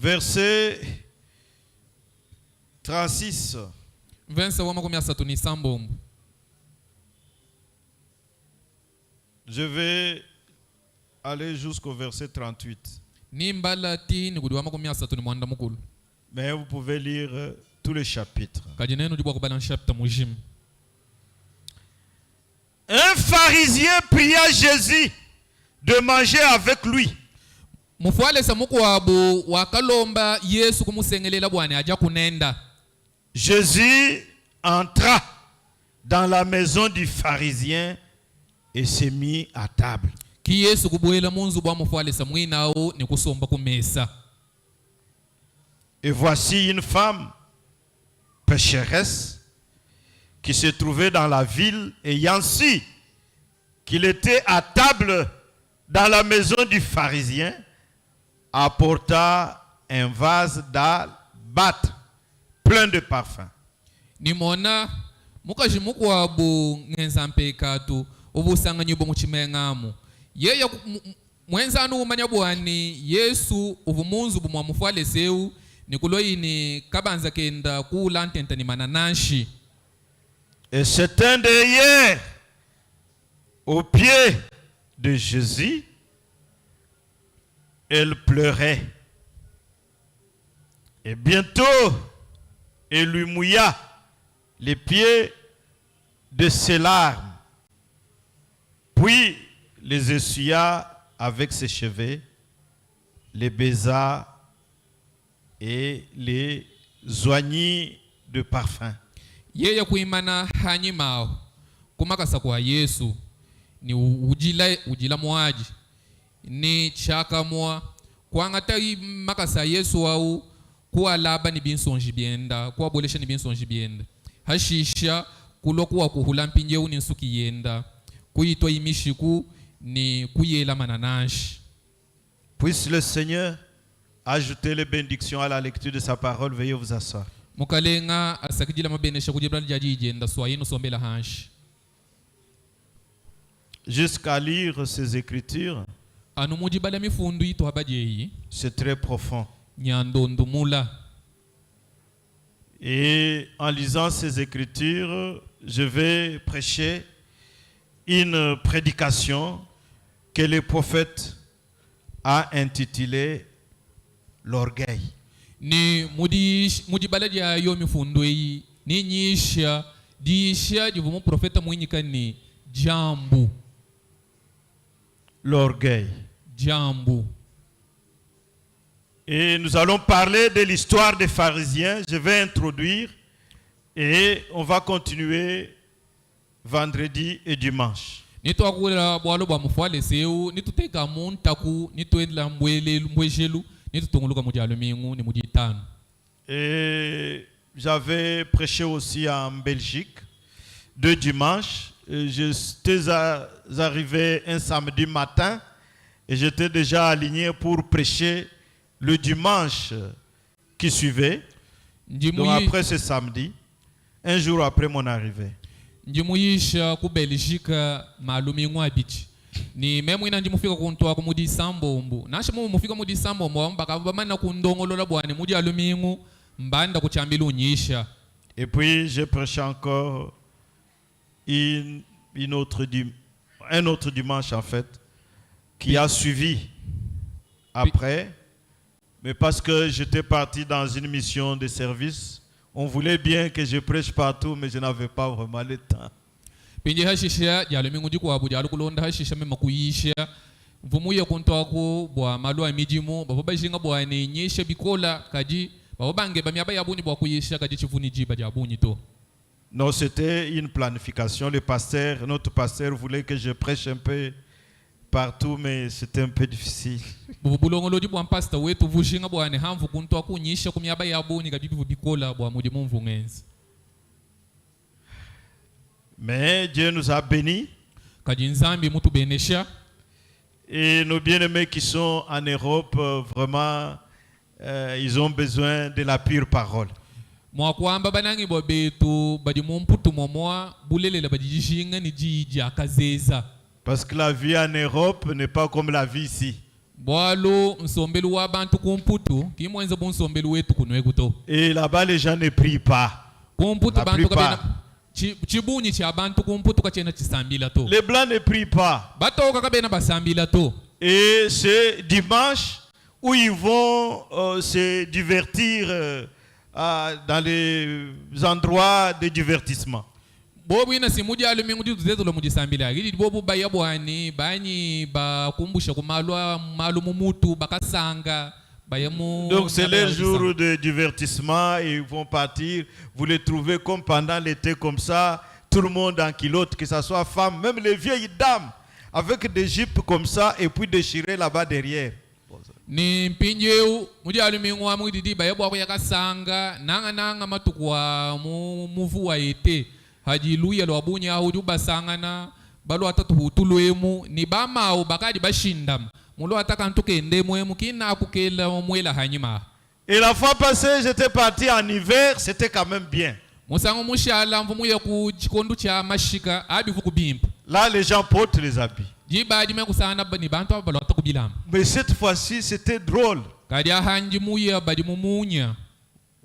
verset 36. Je vais aller jusqu'au verset 38. Mais vous pouvez lire tous les chapitres. Un pharisien pria Jésus de manger avec lui. Jésus entra dans la maison du pharisien et s'est mis à table. Et voici une femme pécheresse qui se trouvait dans la ville, ayant su qu'il était à table dans la maison du pharisien, apporta un vase d'albâtre plein de parfums. Nimona mukaji mukwabu ngenza mpekatu obusanga nyubo muchimengamu yeya mwenzanu umanya bwani Yesu uvumunzu bumwamufwale seu nikuloyini kabanza kenda kula ntenta ni mananashi. Et s'étant derrière au pied de Jésus, elle pleurait. Et bientôt, elle lui mouilla les pieds de ses larmes. Puis les essuya avec ses cheveux, les baisa et les oignit de parfum. Yeye kuimana hanyimao kumakasa kwa Yesu ni ujila mwaji ni chaka mwa kwangata makasa Yesu au kuwa laba ni binsonji bienda kuwa bolesha ni binsonji bienda hashisha kulokuwa kuhula mpinje uni nsuki yenda kuitwa imishiku ni kuyela mananashi. Puisse le Seigneur ajouter les bénédictions à la lecture de sa parole. Veuillez vous asseoir. Mukalenga asakijila mabenesha kujibla jaji yenda swayino sombela hanshi. Jusqu'à lire ces écritures, c'est très profond. Et en lisant ces écritures, je vais prêcher une prédication que le prophète a intitulée l'orgueil. Ni mudibala ya yo mifundo yi ni nyisha disha divumo profeta mwinyikani jambu. L'orgueil. Jambu. Et nous allons parler de l'histoire des pharisiens. Je vais introduire et on va continuer vendredi et dimanche. Et j'avais prêché aussi en Belgique 2 dimanches. J'étais arrivé un samedi matin et j'étais déjà aligné pour prêcher le dimanche qui suivait. Donc après ce samedi, un jour après mon arrivée. Ni memu ina njimufika kuntoa kumudi sambombu nasha mu mufika mudi sambombu ambaka bamana kundongolola bwane mudi alumingu mbanda kuchambila unyisha. Et puis j'ai prêché encore un autre dimanche en fait qui a suivi après, mais parce que j'étais parti dans une mission de service, on voulait bien que je prêche partout, mais je n'avais pas vraiment le temps. Pinje hashisha jalumingu jiko abu jalu kulonda hashisha mema kuyisha mvumuye kuntoa ku bwa malu amijimu baba bajinga bwa ni nyisha bikola kaji baba bange bamyaba yabuni bwa kuyisha kaji chifuni jiba jabuni to. Non, c'était une planification. Notre pasteur voulait que je prêche un peu partout, mais c'était un peu difficile. Mais Dieu nous a bénis. Et nos bien-aimés qui sont en Europe, vraiment, ils ont besoin de la pure parole. Parce que la vie en Europe n'est pas comme la vie ici. bwalo nsombelu wa bantu kumputu kimwenze bunsombelu wetu kunwe kuto. Et là-bas, les gens ne prient pas. Kumputu La bantu plupart. kabena chibunyi cha bantu kumputu kachena chisambila to. Les blancs ne prient pas. Bato kabena basambila to. Et c'est dimanche où ils vont se divertir dans les endroits de divertissement. Bobu ina simuja alumingu tuzezo lo mujisambila. Gidi bobu bayabwani banyi bakumbusha kumalwa malumu mutu bakasanga bayamu. Donc c'est leur jour de divertissement et ils vont partir. Vous les trouvez comme pendant l'été comme ça, tout le monde en culotte, que ce soit femme, même les vieilles dames, avec des jupes comme ça et puis déchirées là-bas derrière. Ni mpinjeu muja alumingu wa mwididi bayabwa kwa yakasanga nanga matukwa muvu ete. Hajiluya lo abunya hujuba sangana balo atatu hutuluemu ni bama u bakadi bashindam mulo ataka ntuke ndemwemu kina akukela mwela hanyima. Et la fois passée, j'étais parti en hiver, c'était quand même bien. Musango mushala mvumu ya kujikondu cha mashika abivu kubimpa. Là, les gens portent les habits. Jiba jime kusana ni bantu balo atakubilam. Mais cette fois-ci, c'était drôle. Kadia hanji muya badi mumunya.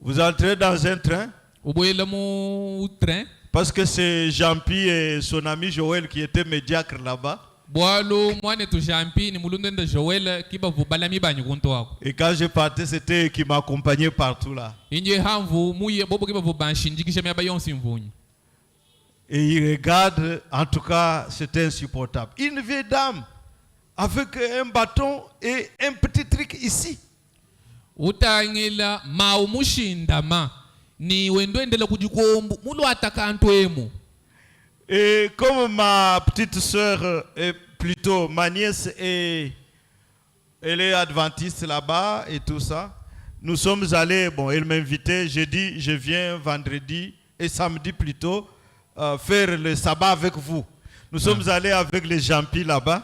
Vous entrez dans un train. Uboyela mu train. Parce que c'est Jean-Pi et son ami Joël qui étaient médiocres là-bas. Boalo mwane tu Jean-Pi ni mulundenda Joël kiba vubalami banyu kunto wako. Et quand je partais, c'était eux qui m'accompagnaient partout là. Inje hamvu muye bobo kiba vubanshinjikisha miaba yonsi mvunyi. Et ils regardent, en tout cas, c'était insupportable. Une vieille dame avec un bâton et un petit truc ici. Utangila maumushindama. Ni wendwendele kujikombu mulu atakantu emu. Et comme ma petite sœur, plutôt ma nièce, elle est adventiste là-bas et tout ça, nous sommes allés, bon, elle m'invitait, j'ai dit, je viens vendredi et samedi plutôt faire le sabbat avec vous. Nous sommes allés avec les Jampi là-bas.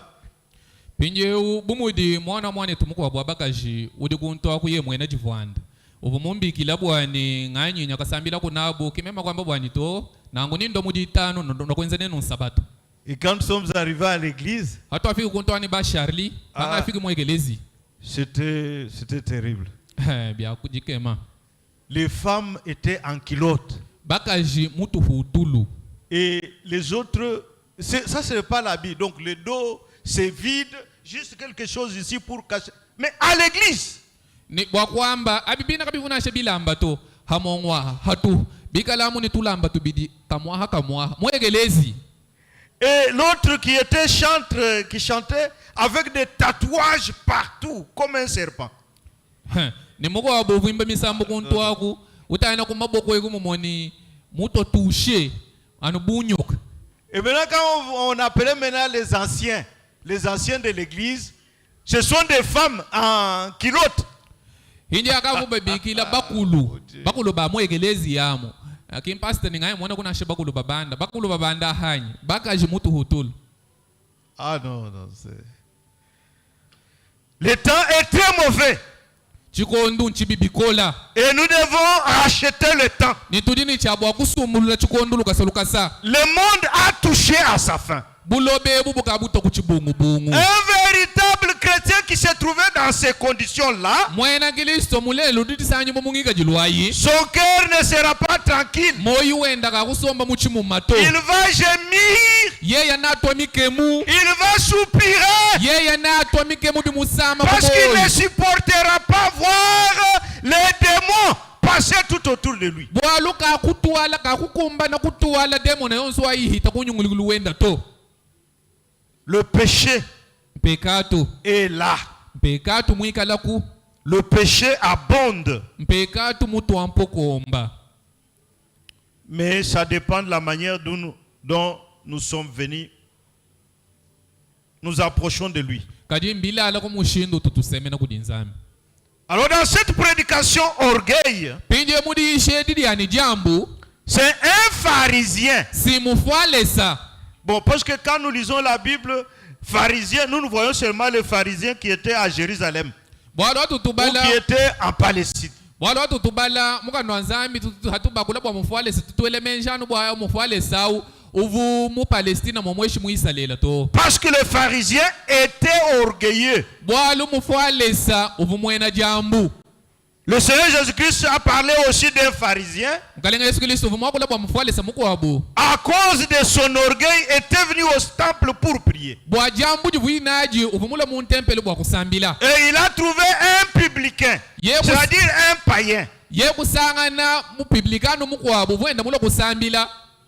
Pinje bumudi mwana tumuko wabakaji udi kuntoa kuye mwena jivwanda. Ubumumbi kila bwani nganyi nyakasambila kunabo kimema kwamba bwani to nangu nindo muditano ndo kwenza neno sabato. Et quand nous sommes arrivés à l'église, hatu afiki kuntoa ni ba Charlie anga afiki mwegelezi. C'était terrible. Bia kujikema. Les femmes étaient en culotte. Bakaji mutu hutulu. Et les autres, ça c'est pas l'habit. Donc le dos c'est vide, juste quelque chose ici pour cacher. Mais à l'église, ni bwakwamba abibina kabivuna shebilamba to hamongwa hatu bikalamu ni tulamba to bidi kamwa mwegelezi. Et l'autre qui était chanteur, qui chantait avec des tatouages partout comme un serpent. Ni moko abovu imba misambo kuntwaku utaina kumaboko yego mumoni muto touché anubunyok. Et maintenant quand on appelait maintenant les anciens de l'église, ce sont des femmes en culotte. Hindi akavu babikila bakulu ba mwegelezi yamo. Akim pastor ni ngai mwana kuna she bakulu babanda hanyi bakaji mutu hutul. Ah non, c'est... Le temps est très mauvais. Chikondu nchibibikola. Et nous devons racheter le temps. Nitudini chabwa kusumulula chikondu lukasalukasa. Le monde a touché à sa fin. Un véritable chrétien qui se trouvait dans ces conditions-là, son cœur ne sera pas tranquille. Il va gémir. Il va soupirer. Parce qu'il ne supportera pas voir les démons passer tout autour de lui. Le péché est là. Le péché abonde. Mais ça dépend de la manière dont nous sommes venus. Nous approchons de lui. Alors dans cette prédication orgueil, c'est un pharisien. Bon, parce que quand nous lisons la Bible, pharisien, nous voyons seulement les pharisiens qui étaient à Jérusalem ou qui étaient en Palestine. uvu mu Palestina momweshi mu Israel to. Parce que les pharisiens étaient orgueilleux. Bwalu mufalesa uvu mwena jambu. Le Seigneur Jésus-Christ a parlé aussi d'un pharisien. À cause de son orgueil, était venu au temple pour prier. Et il a trouvé un publicain, c'est-à-dire un païen.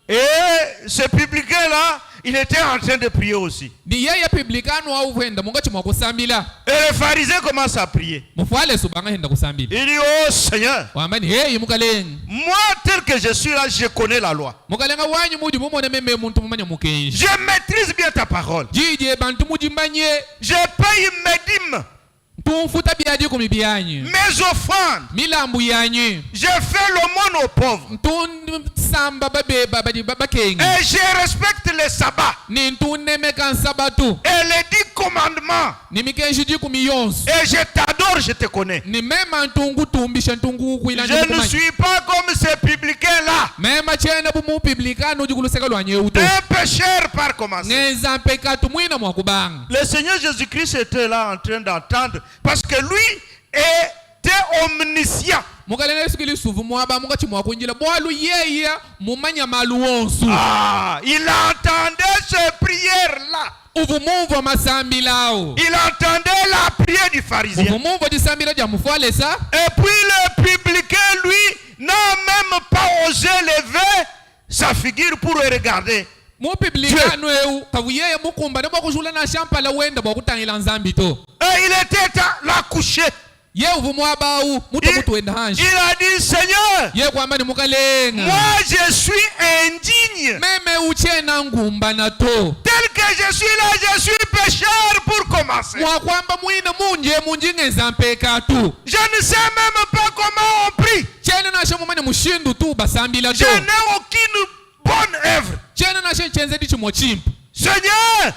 Et ce publicain-là, il était en train de prier aussi. Et les pharisiens commencent à prier. Il dit, oh Seigneur, moi tel que je suis là, je connais la loi. Je maîtrise bien ta parole. Je paye mes dîmes, mes offrandes. Je fais l'aumône aux pauvres. Et je respecte les sabbats. Et les 10 commandements. Et je t'adore, je te connais. Je ne suis pas comme ces publicains-là. Un pécheur par commencer. Le Seigneur Jésus-Christ était là en train d'entendre. Parce que lui était omniscient. Il entendait ces prières-là. Il entendait la prière du pharisien. Et puis le publicain, lui, n'a même pas osé lever sa figure pour le regarder. Et il était là couché. Il a dit, Seigneur, moi je suis indigne. Tel que je suis là, je suis pécheur pour commencer. Je ne sais même pas comment on prie. Je n'ai aucune bonne œuvre. Seigneur,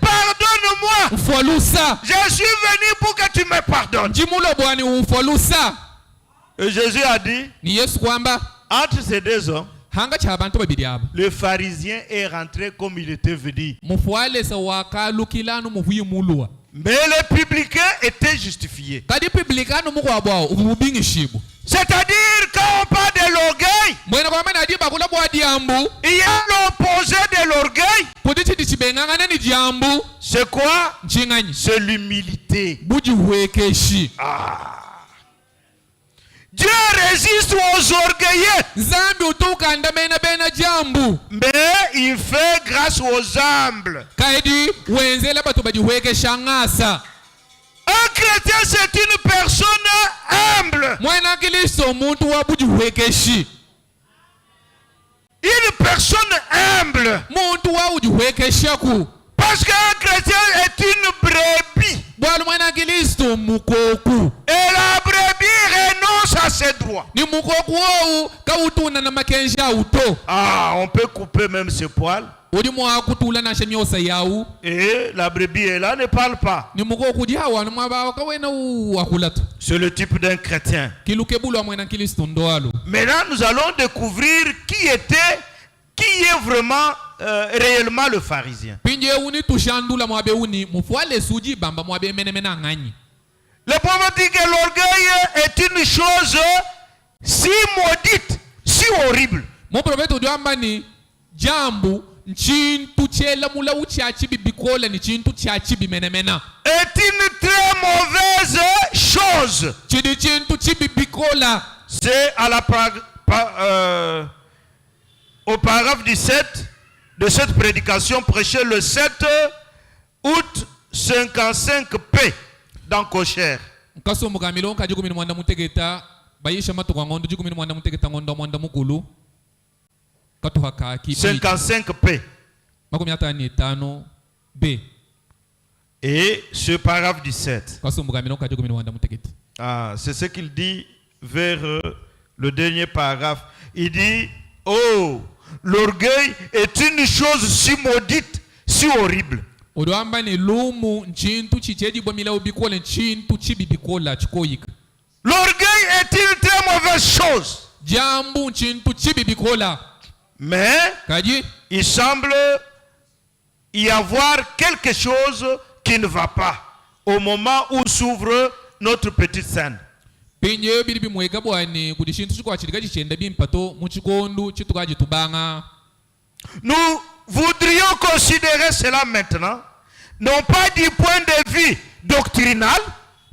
pardonne-moi. Je suis venu pour que tu me pardonnes. Et Jésus a dit, entre ces deux hommes, le pharisien est rentré comme il était venu. Mais le publicain était justifié. C'est-à-dire, quand on parle de l'orgueil, il y a l'opposé de l'orgueil. C'est quoi? C'est l'humilité. Dieu résiste aux orgueilleux, mais il fait grâce aux humbles. Un chrétien, c'est une personne humble. Une personne humble. Parce qu'un chrétien est une brebis. Et la brebis renonce à ses droits. On peut couper même ses poils. Et la brebis est là, ne parle pas. C'est le type d'un chrétien. Maintenant, nous allons découvrir qui est vraiment réellement le pharisien. Le prophète dit que l'orgueil est une chose si maudite, si horrible. Est une très mauvaise chose. C'est à au paragraphe 17 de cette prédication prêchée le 7 août 55p dans Kocher. 55p. Et ce paragraphe 17. C'est ce qu'il dit vers le dernier paragraphe. Il dit, oh, l'orgueil est une chose si maudite, si horrible. L'orgueil est une très mauvaise chose. Mais kadi il semble y avoir quelque chose qui ne va pas au moment où s'ouvre notre petite scène. pinje bili bimweka bwani kuti chinthu chikwa chilika chichenda bimpato muchikondu chitukaji tubanga. Nous voudrions considérer cela maintenant, non pas du point de vue doctrinal,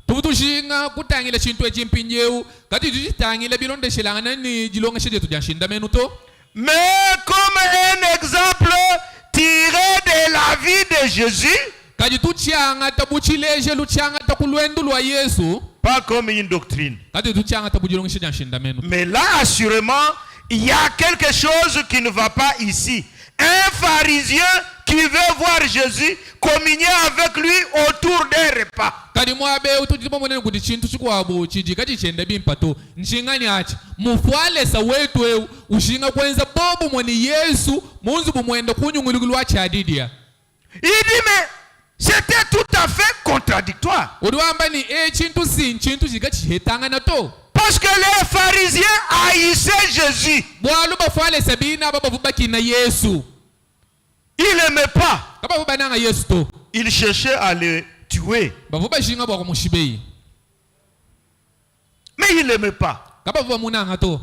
tuvutushinga kutangila chinthu echimpinjeu kati tuchitangila bilondeshelana ni jilonga shejetu janshinda menuto, mais comme un exemple tiré de la vie de Jésus, kati tuchanga tabuchileje luchanga takulwendu lwa Yesu, pas comme une doctrine. kati tuchanga tabujilonga shejanshinda menuto. Mais là, assurément, il y a quelque chose qui ne va pas ici. Un pharisien qui veut voir Jésus communier avec lui autour d'un repas. Kadi mwabe ututipa mwenene kuti chinthu chikwabu chijika chichenda bimpato nchingani achi mufwalesa wetu eu ushinga kwenza bobu mwene Yesu munzu bumwenda kunyungulukulu achi adidia. Il dit mais c'était tout à fait contradictoire. Udiwamba ni chintu si chintu chika chihetanga na to. Parce que les pharisiens haïssaient Jésus. Bwalu bafwalesa bina baba vubaki na Yesu. Ils n'aimaient pas. Kaba vubananga Yesu to. Ils cherchaient à le tuer. Bavuba shinga bwa kumushibei. Mais ils n'aimaient pas. Kaba vuba munanga to.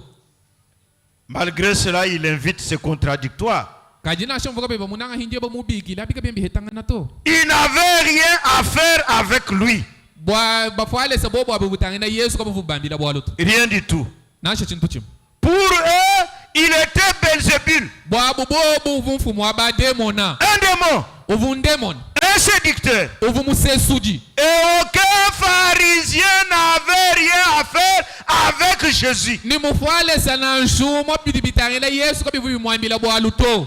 Malgré cela, il invite ces contradictoires. Kajina shomvuka beba munanga hinje ba mubiki labika bembi hetanga na to. Ils n'avaient rien à faire avec lui. Bwa bafwalesa bobo abubutanga na Yesu kaba vubambila bwalu to. Rien du tout. Nasha chintu chim. Pour eux, il était Belzébul. Bwa bobo vumfumu aba demona. Un démon. Uvu ndemon. Un séducteur. Uvu musesuji. Et aucun pharisien n'avait rien à faire avec Jésus. Ni mufwalesa na nshumo bidibitanga na Yesu kaba vumwambila bwalu to.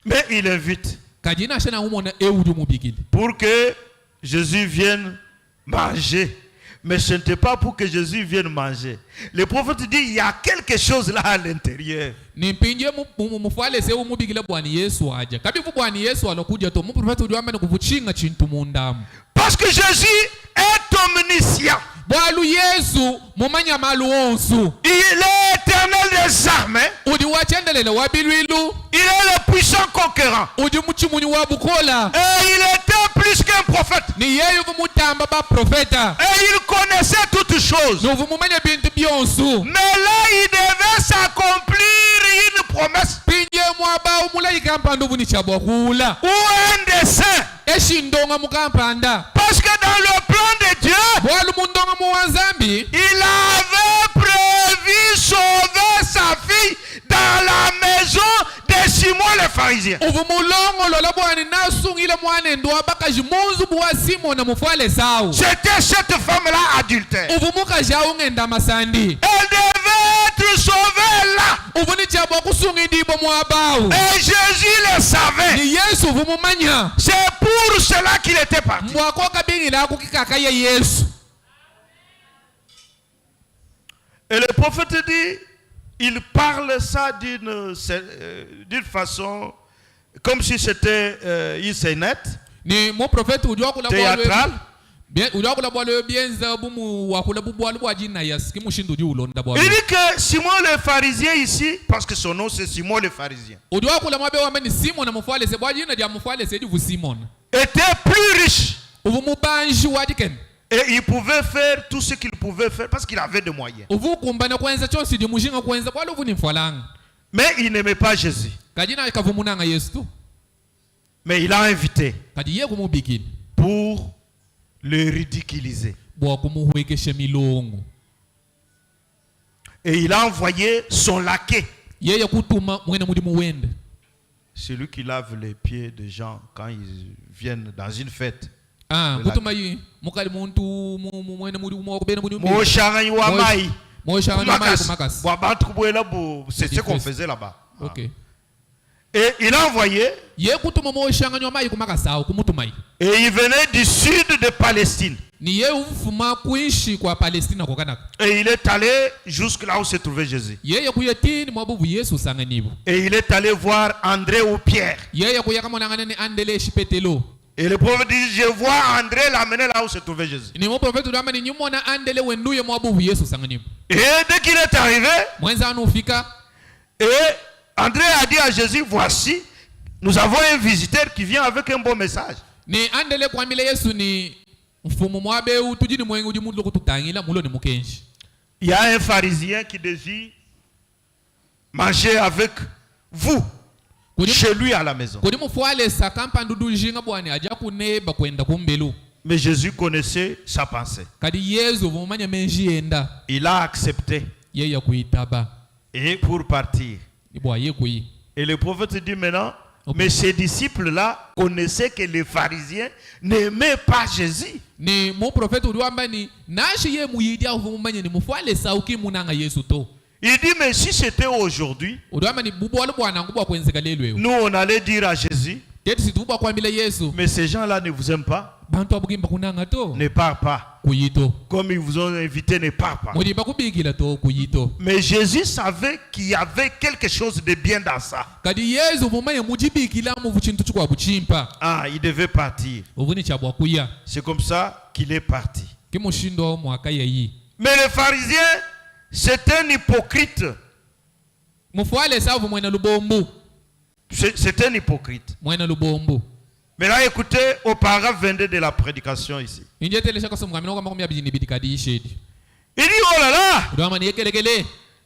Mais il invite Kajina shana umona eudu mubikili. pour que Jésus vienne manger. Mais ce n'était pas pour que Jésus vienne manger. Le prophète dit il y a quelque chose là à l'intérieur. Nimpinje mufwalese umubikila bwani Yesu aja. Kabivu bwani Yesu alokuja to muprofeti udiwamba ni kuvuchinga chintu mundamu. Parce que Jésus est omniscient. Bwalu Yesu mumanya malu onsu. Il est éternel des armées. Udi wachendelele wabilwilu. Il est le puissant conquérant. Udi muchimuni wabukola. Et il était plus qu'un prophète. Ni yeyu vumutamba ba profeta. Et il connaissait toutes choses. Nuvu mumanya bintu byonsu. Mais là, il devait s'accomplir une promesse. Pinje mwaba umulai kampanda uvu ni chabwa kula. Ou un dessein. Eshindonga mukampanda. Parce que dans le plan de Dieu, Bwalu mundonga muwanzambi. il avait prévu sauver sa fille dans la maison de Simon le pharisien. Uvu mulongo lola bwani nasungile mwane ndwa bakaji munzu bwa Simona mufwale sawu. C'était cette femme-là adultère. Uvu mukaja ungenda masandi. Elle devait être sauvée là. Uvu ni chabwa kusungi dibo mwabawu. Et Jésus le savait. Ni Yesu uvu mumanya. C'est pour cela qu'il était parti. Mwako kabingila kukikaka ya Yesu. Et le prophète dit, il parle ça d'une façon, comme si c'était une scénette Ni mo profeti ujwa kula théâtrale. ujwa kula bwalo bienza bumu wakula bubwalo bwa jina yas kimushindu ju ulonda bwalo. Il dit que Simon le pharisien ici, parce que son nom c'est Simon le pharisien, Ujwa kula mwabe wa mani Simon na mufwale se bwa jina dia mufwale se ju Simon. était plus riche. Uvu mubanji wadiken. Et il pouvait faire tout ce qu'il pouvait faire parce qu'il avait des moyens. Uvu kumbana kwenza chonsi di mujinga kwenza bwalo uvu ni mfwalang. Mais il n'aimait pas Jésus. Kajina kavumunanga Yesu tu. Mais il a invité Kadi ye kumubikini. pour le ridiculiser. Bwa kumuhwekeshe milongo. Et il a envoyé son laquais, Yeye kutuma mwene mudi muwende. celui qui lave les pieds des gens quand ils viennent dans une fête. Ah, Le kutuma yi mukali muntu mwene mudi mwakubena mudi. Moshanganyi wa mai. Moshanga mai Kumakas. kumakas. Wa bantu kubwela bu- C'est ce qu'on faisait là-bas. OK. Et il a envoyé, Ye kutuma moshanga nywa mai kumakasa kumutuma yi. et il venait du sud de Palestine. Ni ye ufuma kuishi kwa Palestina kwa kanaka. Et il est allé jusque là où se trouvait Jésus. Yeye kuyetini mwabuvu Yesu sanga nibu. Et il est allé voir André ou Pierre. Yeye kuyaka mwanangane ni andele shipetelo. Et le prophète dit, je vois André l'amener là où se trouvait Jésus. ni muprofeti udwamba ni nyimona andele wenduye mwabuvu Yesu sanganipo. Et dès qu'il est arrivé, Mwenza anufika. et André a dit à Jésus, voici, nous avons un visiteur qui vient avec un bon message. Ni andele kwamile Yesu ni mfumu mwabeu tujini mwengu uji mundu kututangila mulo ni mukenji. Il y a un pharisien qui désire manger avec vous, chez lui à la maison. Kodi mufuale sakampa ndudu jinga bwani aja kuneba kwenda kumbelu. Mais Jésus connaissait sa pensée. Kadi Yesu vumanya menji enda. Il a accepté. Yeye kuitaba. Et pour partir. Ibwa ye kui. Et le prophète dit maintenant, mais ces disciples-là connaissaient que les pharisiens n'aimaient pas Jésus. Ni mu prophète udwamba ni nashi ye muyidi avumanya ni mufuale sauki munanga Yesu to. Il dit, mais si c'était aujourd'hui, nous on allait dire à Jésus, mais ces gens-là ne vous aiment pas, ne pars pas. Comme ils vous ont invité, ne pars pas. Mais Jésus savait qu'il y avait quelque chose de bien dans ça. Ah, il devait partir. C'est comme ça qu'il est parti. Mais les pharisiens, c'est un hypocrite. C'est un hypocrite. Maintenant, écoutez au paragraphe 22 de la prédication ici. Il dit, oh là là,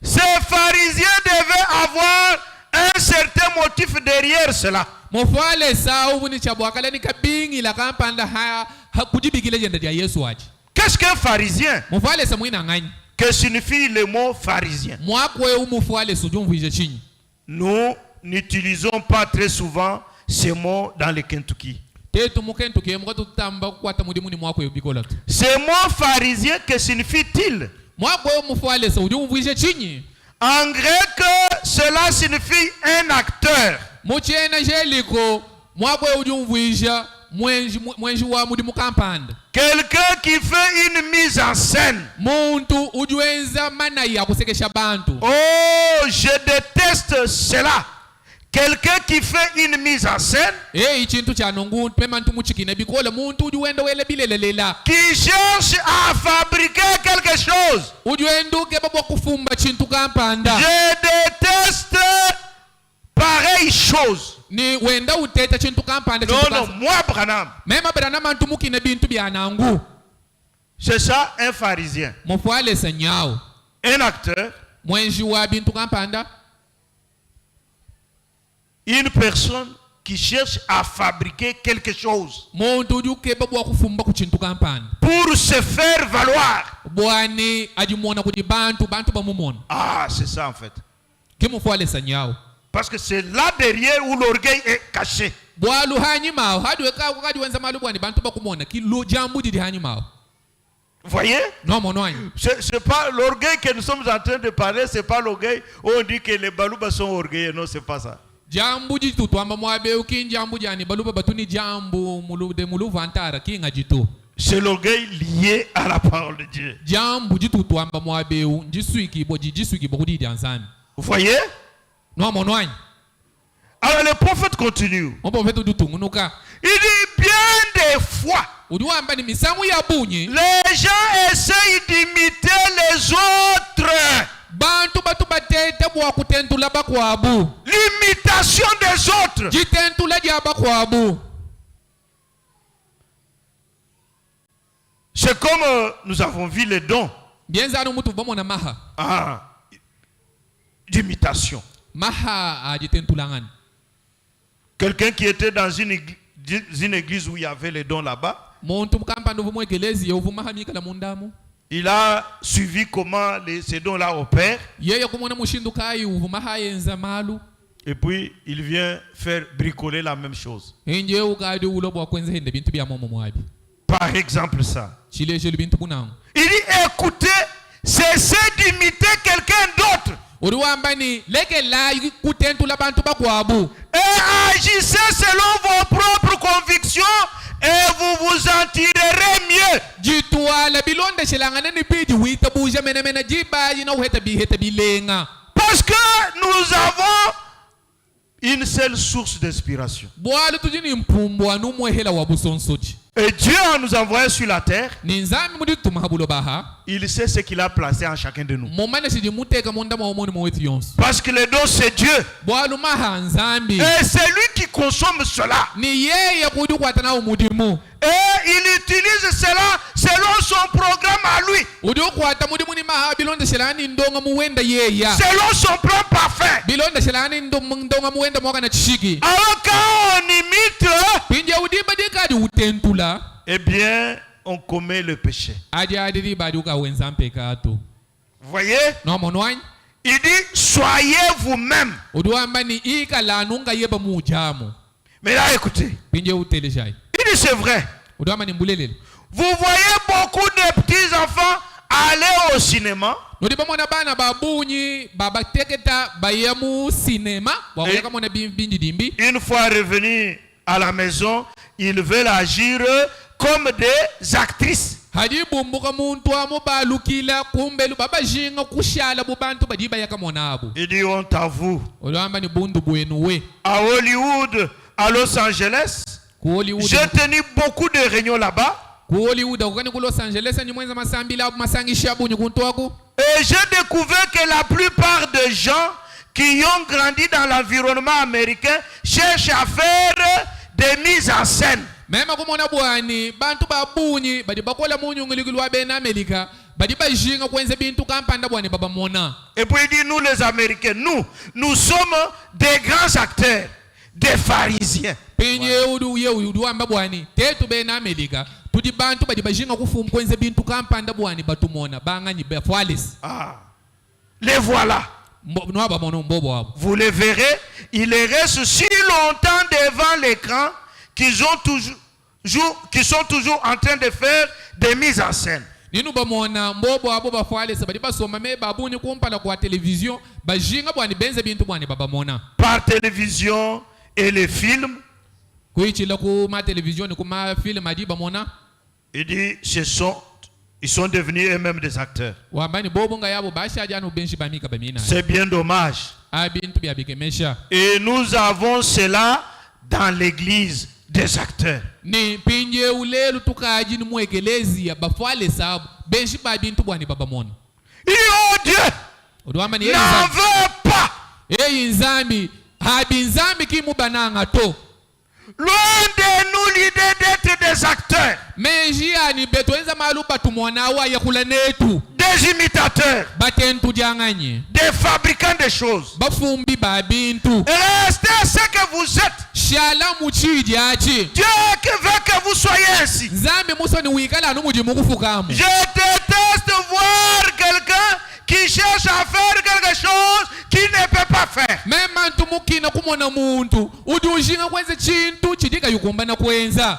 ces pharisiens devaient avoir un certain motif derrière cela. Qu'est-ce qu'un pharisien? Que signifie le mot pharisien? Nous n'utilisons pas très souvent ces mots dans le Kentucky. Ce mot pharisien, que signifie-t-il? En grec, cela signifie un acteur. Quelqu'un qui fait une mise en scène. Oh, je déteste cela. Quelqu'un qui fait une mise en scène, qui cherche à fabriquer quelque chose. Je déteste pareille chose. Non, moi, Branham. C'est ça, un pharisien. Un acteur. Une personne qui cherche à fabriquer quelque chose pour se faire valoir. Ah, c'est ça en fait. Parce que c'est là derrière où l'orgueil est caché. Vous voyez? C'est pas l'orgueil que nous sommes en train de parler, c'est pas l'orgueil où on dit que les Balouba sont orgueilleux. Non, c'est pas ça. C'est l'orgueil lié à la parole de Dieu. Vous voyez? Alors le prophète continue. Il dit bien des fois, les gens essayent d'imiter les autres. L'imitation des autres. C'est comme nous avons vu les dons d'imitation. Quelqu'un qui était dans une église où il y avait les dons là-bas, il a suivi comment ces dons-là opèrent. Et puis, il vient faire bricoler la même chose. Par exemple ça. Il dit, écoutez, cessez d'imiter quelqu'un d'autre. Et agissez selon vos propres convictions et vous vous en tirerez mieux. Parce que nous avons une seule source d'inspiration. bwali tujini mpumbwa numwehela wa busonsoji Et Dieu en nous envoyant sur la terre, ni nzambi mudi tuma bulo baha il sait ce qu'il a placé en chacun de nous. momane sidi muteka monda mwa omoni mwetu yonso Parce que le don c'est Dieu. bwalu maha nzambi Et c'est lui qui consomme cela. ni yeye kudi kwatana umudimu Et il utilise cela selon son programme à lui. udi kwata mudimu ni maha bilonda shelani ndonga muwenda yeya Selon son plan parfait. bilonda shelani ndonga muwenda mwaka na chishiki Alors quand on imite, pinje udiba dikadi utentula eh bien, on commet le péché. aja adiri badi ukawenza mpekato Vous voyez? no monwany Il dit, soyez vous-même. udiwamba ni ikalanu nga yeba mujamu Mais là, écoutez. pinje uteleshai Il dit, c'est vrai. udiwamba ni mbulelele Vous voyez beaucoup de petits enfants aller au cinéma. nodiba mona bana babunyi babateketa bayamu cinema wakuyaka mona binji dimbi Une fois revenus à la maison, ils veulent agir comme des actrices. hadi bumbuka muntu amu balukila kumbelu babajinga kushala bubantu badi bayaka mona abo Il dit, honte à vous. udiwamba ni bundu bwenu we À Hollywood, à Los Angeles, ku Hollywood j'ai tenu beaucoup de réunions là-bas. ku Hollywood akukani ku Los Angeles ni mwenza masambila masangisha bunyi kuntu wako Et j'ai découvert que la plupart des gens qui ont grandi dans l'environnement américain cherchent à faire des mises en scène. mema kumona bwani bantu babunyi badi bakola munyungulukulu wa bena Amerika badi bajinga kwenza bintu kampanda bwani baba mona Et puis il dit, nous les Américains, nous sommes des grands acteurs, des pharisiens. penye udu wamba bwani tetu bena Amerika tudi bantu badi bajinga kufumu kwenza bintu kampanda bwani batumona banganyi bafwalis Ah, les voilà. no baba mona mbobo wabo Vous les verrez, ils restent si longtemps devant l'écran qu'ils sont toujours en train de faire des mises en scène. ninu bamona mbobo wabo bafwalis badi basoma me babuni kumpala kwa television bajinga bwani benze bintu bwani baba mona Par télévision et les films, kuichila kuma television kuma film adi bamona il dit, ils sont devenus eux-mêmes des acteurs. wambani bobo nga yabo bashajana benshi bamika bamina C'est bien dommage. abintu byabikemesha Et nous avons cela dans l'église des acteurs. ni pinje ulelu tukaji ni mwekelezia bafwale sabu benshi babintu bwani babamona Il dit, oh Dieu, odwamba ni n'en veux pas. nzambi habi nzambi kimubananga to Loin de nous l'idée d'être des acteurs, menjia ni betwenza malu batumona wa yakula netu des imitateurs, batentu janganye des fabricants de choses. bafumbi babintu Restez ce que vous êtes. shala muchiji achi Dieu veut que vous soyez ainsi. nzambi muso ni wikala no mujimu kufukamu Je déteste voir quelqu'un qui cherche à faire quelque chose qu'il ne peut pas faire. mema ntumukina kumona muntu udujinga kwenza chintu chidika yukumbana kwenza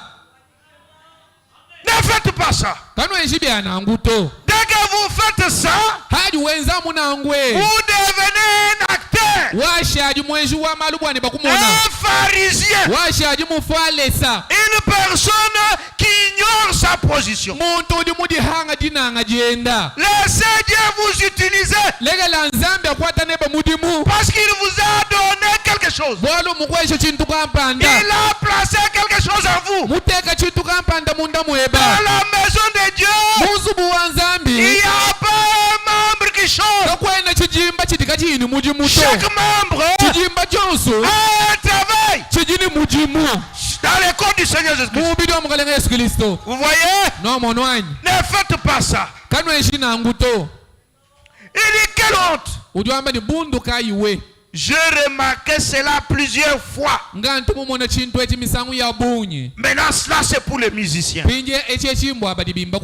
Ne faites pas ça. kano enjibyana to Dès que vous faites ça, hadi wenza munangwe vous devenez un acteur, washaji mwenji wa malubwani bakumona un pharisien, washaji mufalesa une personne qui ignore sa position. muntu udi mudihanga dinanga jenda Laissez Dieu vous utiliser legela nzambi akwata neba mudimu parce qu'il vous a donné quelque chose. bwalo mukwesho chintu kampanda Il a placé quelque chose en vous. muteka chintu kampanda munda Dans mweba la maison de Dieu, muzubu wa il nzambi n'y a pas un membre qui chante. kakwena chijimba chidika chini mujimu to Chaque membre chijimba chonso a un travail chijini mujimu dans les corps du Seigneur Jésus-Christ. mubidi wa mukalenga Yesu Kristo Vous voyez? no monwanyi Ne faites pas ça. kano enjinangu to Il dit quelle honte. udwamba ni bundu kayiwe J'ai remarqué cela plusieurs fois. nga ntumumona chintu echi misangu ya bunyi Maintenant, cela c'est pour les musiciens. pinje echi echimbwa badibimba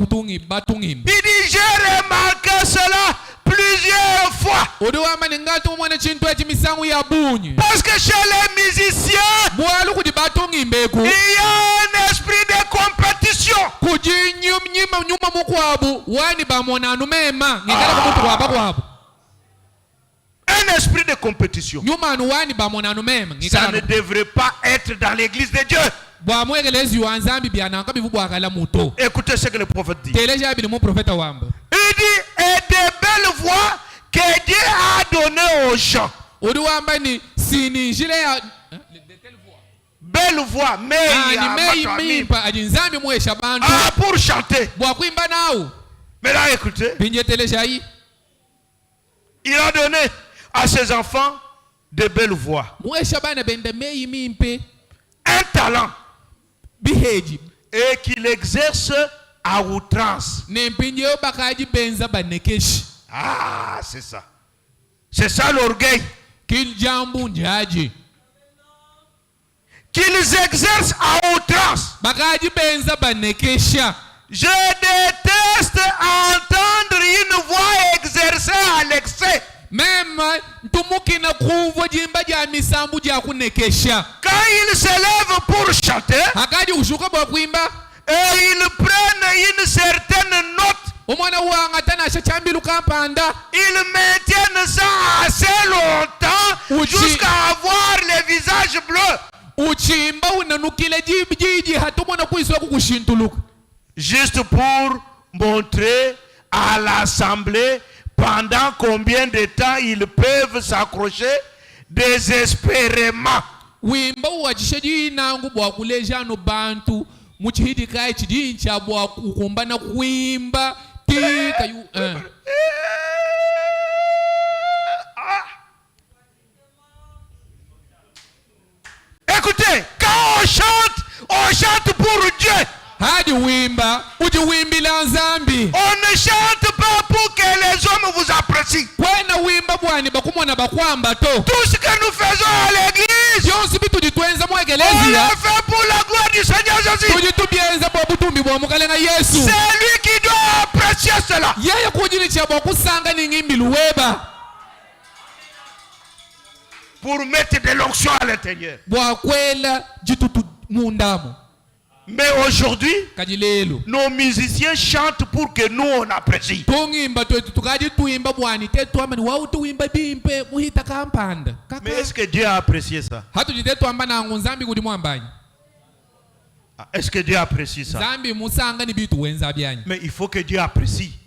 batungimba Il dit j'ai remarqué cela plusieurs fois. udwamba ni nga ntumumona chintu echi misangu ya bunyi Parce que chez les musiciens, bwalu kudi batungimbeku il y a un esprit de compétition. kujinyuma nyuma mukwabu wani bamonanu mema ngikala kumuntu kwaba kwabu Un esprit de compétition. nyuma anu wani bamonanu mema Ça ne ngikala devrait pas être dans l'église de Dieu. bwamwegelezi wa nzambi byananga bivu bwakala muto Écoutez ce que le prophète dit. teleja bili mu profeta wamba Il dit, et des belles voix que Dieu a données aux gens. udi wamba ni sini jile ya Belle voix, mais pour chanter. Mais là, écoutez, il a donné à ses enfants de belles voix, un talent, et qu'il exerce à outrance. Ah, c'est ça. C'est ça l'orgueil. Qu'ils exercent à outrance. Je déteste entendre une voix exercée à l'excès. Même quand ils se lèvent pour chanter, et ils prennent une certaine note, ils maintiennent ça assez longtemps jusqu'à avoir les visages bleus. Juste pour montrer à l'assemblée pendant combien de temps ils peuvent s'accrocher désespérément. Écoutez, quand on chante pour Dieu. On ne chante pas pour que les hommes vous apprécient. Tout ce que nous faisons à l'église, on le fait pour la gloire du Seigneur Jésus. C'est lui qui doit apprécier cela. Pour mettre de l'onction à l'intérieur. Mais aujourd'hui, nos musiciens chantent pour que nous on apprécie. Mais est-ce que Dieu a apprécié ça? Est-ce que Dieu apprécie ça? Mais il faut que Dieu apprécie.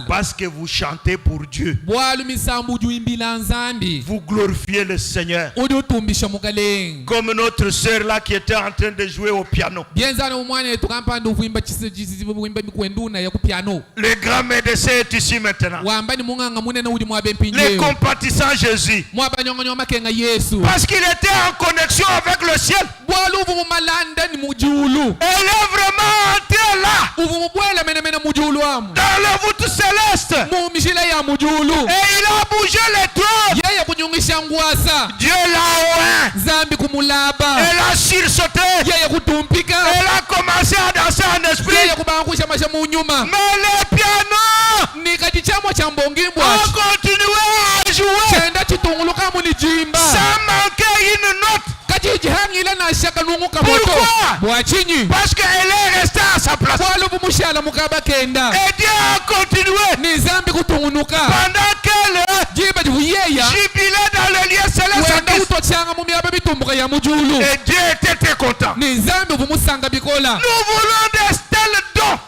Parce que vous chantez pour Dieu. Vous glorifiez le Seigneur. Comme notre sœur là qui était en train de jouer au piano. Le grand médecin est ici maintenant. Le compatissant Jésus. Parce qu'il était en connexion avec le ciel. Elle est vraiment entrée là dans le voûte céleste. Et il a bougé les trônes. Dieu l'a oint. Elle a sursauté. Elle a commencé à danser en esprit. Mais le piano a continué à jouer sans manquer une note. Pourquoi? Parce qu'elle est restée à sa place. Et Dieu a continué pendant qu'elle jubilait dans le lieu céleste. Et Dieu était très content. Nous voulons des tels dons.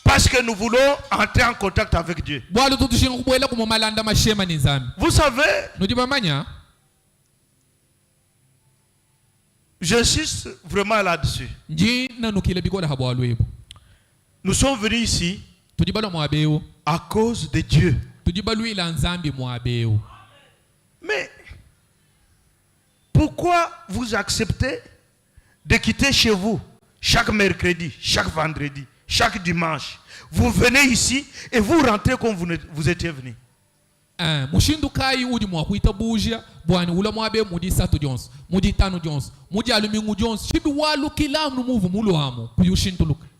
Parce que nous voulons entrer en contact avec Dieu. Vous savez, j'insiste vraiment là-dessus. Nous sommes venus ici à cause de Dieu. Mais pourquoi vous acceptez de quitter chez vous chaque mercredi, chaque vendredi, chaque dimanche? Vous venez ici et vous rentrez comme vous étiez venu.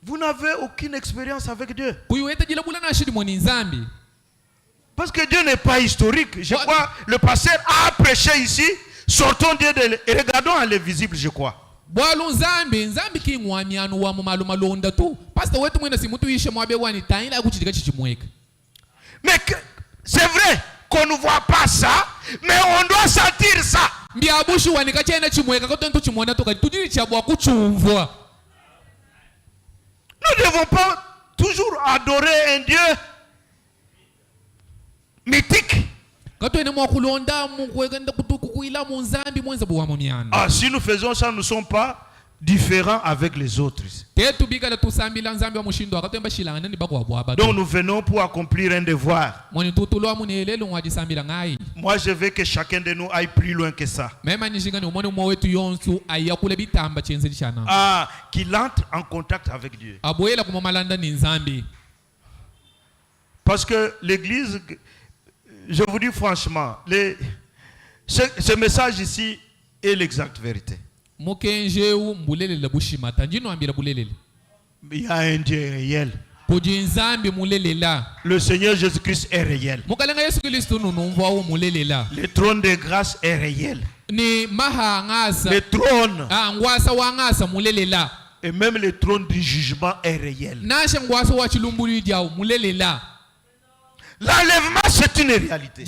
Vous n'avez aucune expérience avec Dieu. Parce que Dieu n'est pas historique. Je crois le pasteur a prêché ici. Sortons Dieu et regardons à l'invisible, je crois. Mais c'est vrai qu'on ne voit pas ça, mais on doit sentir ça. Nous ne devons pas toujours adorer un Dieu mythique. Ah, si nous faisons ça, nous ne sommes pas différents avec les autres. Donc nous venons pour accomplir un devoir. Moi je veux que chacun de nous aille plus loin que ça. Ah, qu'il entre en contact avec Dieu. Parce que l'église, je vous dis franchement, ce message ici est l'exacte vérité. Il y a un Dieu réel. Le Seigneur Jésus-Christ est réel. Le trône de grâce est réel. Le trône et même le trône du jugement est réel. L'enlèvement, c'est une réalité.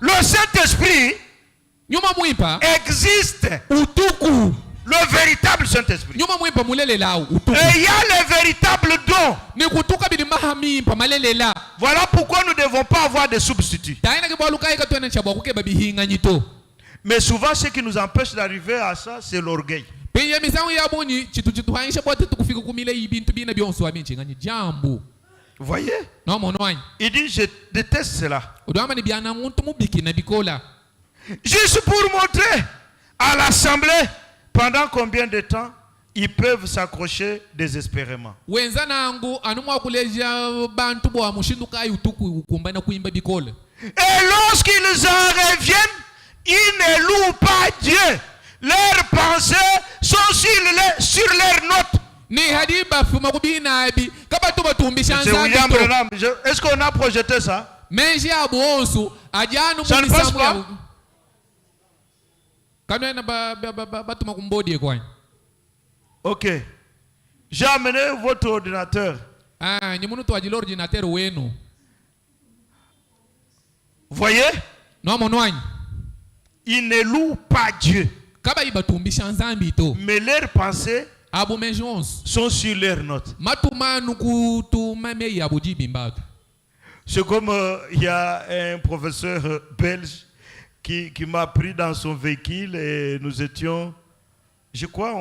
Le Saint-Esprit existe. Le véritable Saint-Esprit. Et il y a les véritables dons. Voilà pourquoi nous ne devons pas avoir de substituts. Mais souvent, ce qui nous empêche d'arriver à ça, c'est l'orgueil. Vous voyez? Il dit, je déteste cela. Juste pour montrer à l'assemblée pendant combien de temps ils peuvent s'accrocher désespérément. Et lorsqu'ils en reviennent, ils ne louent pas Dieu. Leurs pensées sont sur leurs notes. C'est William Branham. Est-ce qu'on a projeté ça? Ça ne passe pas? Ok. J'ai amené votre ordinateur. Voyez? Ils ne louent pas Dieu. Mais leurs pensées sont sur leurs notes. C'est comme il y a un professeur belge qui m'a pris dans son véhicule et nous étions, je crois,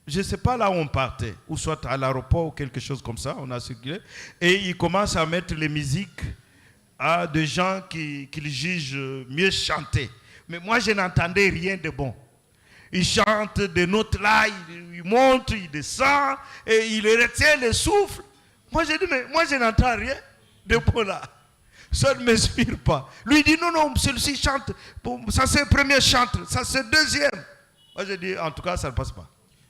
je ne sais pas là où on partait, ou soit à l'aéroport ou quelque chose comme ça, on a circulé, et il commence à mettre les musiques à des gens qu'il juge mieux chanter. Mais moi, je n'entendais rien de bon. Il chante des notes là, il monte, il descend, et il retient le souffle. Moi, j'ai dit, mais moi, je n'entends rien de bon là. Ça ne m'inspire pas. Lui dit, non, celui-ci chante. Ça, c'est le premier chante. Ça, c'est le deuxième. Moi, j'ai dit, en tout cas, ça ne passe pas.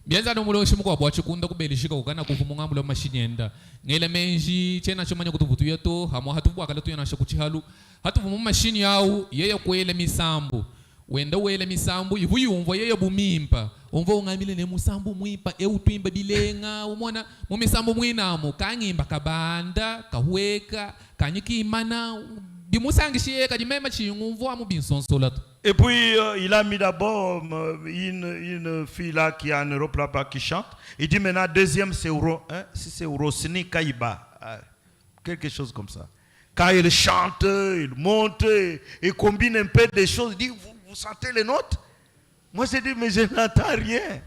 Bianza no mulo shimu kwa bwachi kunda kubelishika ukana kuvumunga mulo mashini enda ngele menji chena chomanya kutuvutu yeto hamo hatuvu akala tuyana shakuchihalu hatuvu mu mashini yau yeye kwele misambu wenda wele misambu ivuyumva yeye bumimpa umva ungamile ne musambu mwimpa eutwimba bilenga umona mu misambu mwinamo kangimba kabanda kahweka kanyikimana bimusangishiye kadimema chiyungumva mu binsonsola. Et puis il a mis d'abord une fille là qui est en Europe là-bas qui chante. Il dit maintenant deuxième c'est si c'est Rosini Kaiba, quelque chose comme ça. Quand il chante, il monte, il combine un peu des choses. Il dit vous sentez les notes? Moi j'ai dit mais je n'entends rien,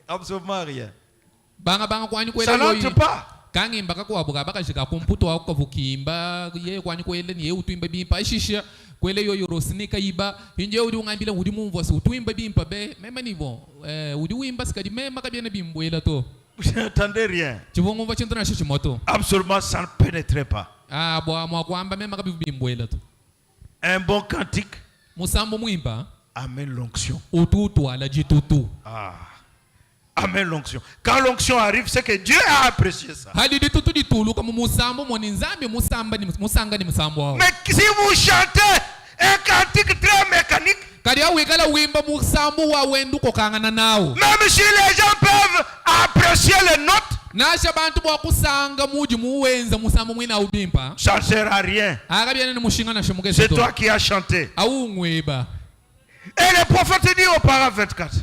absolument rien. Ça n'entre pas. Kangimba kakwabuka bakashika kumputo wako kavukimba ye kwani kwele ni utwimba bimpa ishisha kwele yo yorosinika iba hinje udi ungambila udi mumvo si utwimba bimpa be mema nivo udi wimba sikadi mema kabiene bimbwela to. Vous n'entendez rien. Chivongo chintana shishimoto. Absolument ça ne pénétrait pas. Ah bo mwa kwamba mema kabi bimbwela to. Un bon cantique. Musambo mwimba amène l'onction. Ututu ala jitutu. Ah. Amen l'onction. Quand l'onction arrive, c'est que Dieu a apprécié ça. Mais si vous chantez un cantique très mécanique, même si les gens peuvent apprécier les notes, ça ne sert à rien. C'est toi qui as chanté. Et le prophète dit au parent 24.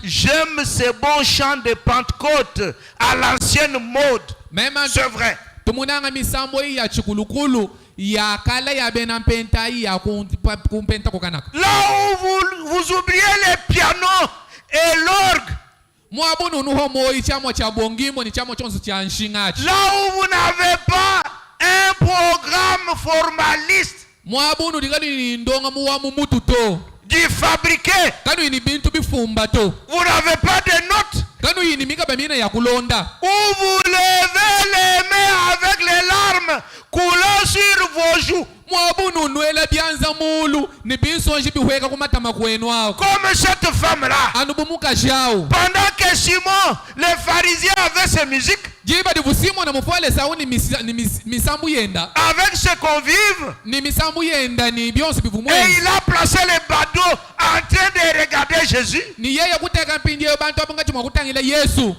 J'aime ces bons chants de Pentecôte à l'ancienne mode. C'est vrai. tumunanga misambo ya chikulukulu ya kala ya bena mpenta ya kumpenta kokanaka. Là où vous oubliez les pianos et l'orgue. Mwabunu nuho moi chamo cha bongimo ni chamo chonso cha nshingachi. Là où vous n'avez pas un programme formaliste. Mwabunu digani ndonga muwa mumutu to. Du fabriqué. Kanu ini bintu bifumba to. Vous n'avez pas de notes. Kanu ini mika bamina ya kulonda. Où vous levez les mains avec les larmes coulant sur vos joues. Mwabunu nuela bianza mulu ni binsonji biweka kumatama kwenu ao. Comme cette femme-là. Anubumuka jao. Pendant que Simon, les pharisiens avaient ses musiques. Jiba di Simon na mufwale sauni misambu yenda. Avec ses convives. Ni misambu yenda ni bionso bivumwe. Et il a placé les badauds en train de regarder Jésus. Ni yeye kuteka mpindiye bantu abangati mwakutangila Yesu.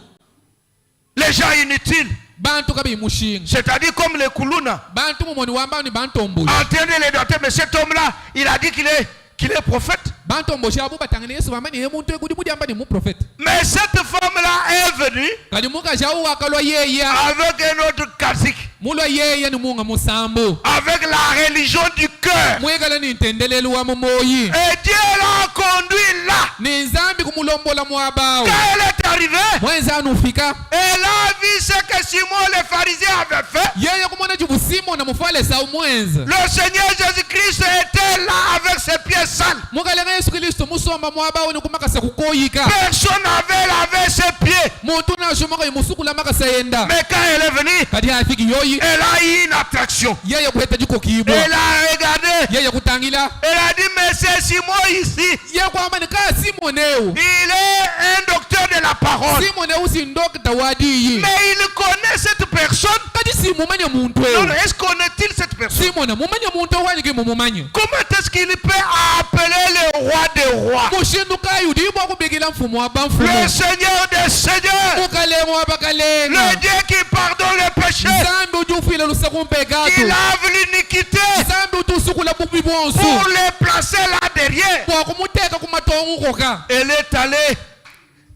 Les gens inutiles. Bantu kabi mushinga. C'est-à-dire comme les Koulouna. Bantu mumoni wamba ni bantu ombushi. En train de les doter, mais cet homme-là, il a dit qu'il est prophète. Bantu ombushi abu batangile Yesu bamba ni muntu ekudi budi amba ni mu prophète. Mais cette femme-là est venue Kadimuka jau akalwa yeye. avec un autre cacique. Mulwa yeye ni munga musambu. Avec la religion du cœur. Mwegala ni ntendelelu wa mumoyi. Et Dieu l'a conduit là. Ni nzambi kumulombola mwabao. Quand elle est arrivée, Mwenza anufika. elle a vu ce que Simon les pharisiens avaient fait. Yeye kumona jibu Simon na mufwale sa mwenza. Le Seigneur Jésus-Christ était là avec ses pieds sales. Mugalenga Yesu Kristo musomba mwabao ni kumakasa kukoyika. Personne n'avait lavé ses pieds. Muntu na shumaka imusukula makasa yenda. Mais quand elle est venue, Kadi afiki yoyi. elle a eu une attraction. Yeye kuheta jiko kiibwa. Elle a regardé. Yeye kutangila. Elle a dit, mais c'est Simon ici. Yeye kwamba ni kaa Simoneu. Il est un docteur de la parole. Simoneu si ndokta wadiyi. Mais il connaît cette personne. Kadi si mumanya muntu Non, wewe. est-ce connaît-il cette personne? Simona mumanya muntu wani ki mumanya. Comment est-ce qu'il peut appeler le roi des rois? Mushindu kayudi ibwa kubigila mfumu wa bamfumu. Le Seigneur des seigneurs. Mukalemo abakalenga. Le Dieu qui pardonne les péchés. Zambi ujufile lusakumpegatu. Il lave l'iniquité Zambi utusukula bubi bonsu. pour les placer là derrière. Kwa kumuteka kumatongo koka. Elle est allée.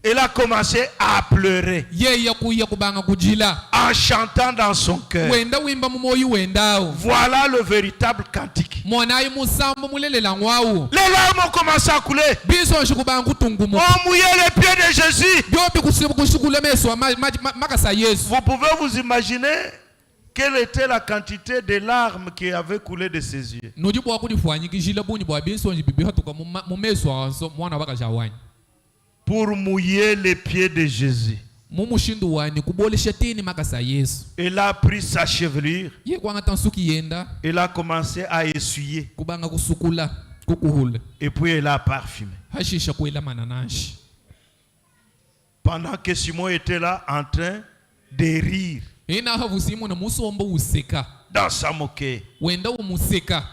Elle a commencé à pleurer Yeye kuya kubanga kujila. en chantant dans son cœur. Wenda wimba mumoyi wendao. Voilà le véritable cantique. Mwanayi musambu mulelela ngwawu. Les larmes ont commencé à couler. Biso shikubanga kutungumu. On mouillait les pieds de Jésus. Byobi kushikula meso makasa Yesu. Vous pouvez vous imaginer quelle était la quantité de larmes qui avaient coulé de ses yeux. Nujibu wakudifwanyikishila buni bwa biso njibibi hatuka mu meso wanso mwana bakajawanya. Pour mouiller les pieds de Jésus. Mumushindu wani kubolesha tini makasa Yesu. Elle a pris sa chevelure. Ye kwanga tansuki yenda. Elle a commencé à essuyer. Kubanga kusukula kukuhula. Et puis elle a parfumé. Hashisha kuela mananashi. Pendant que Simon était là en train de rire Ina havu Simon musombo useka. dans sa moquette. Wenda umuseka.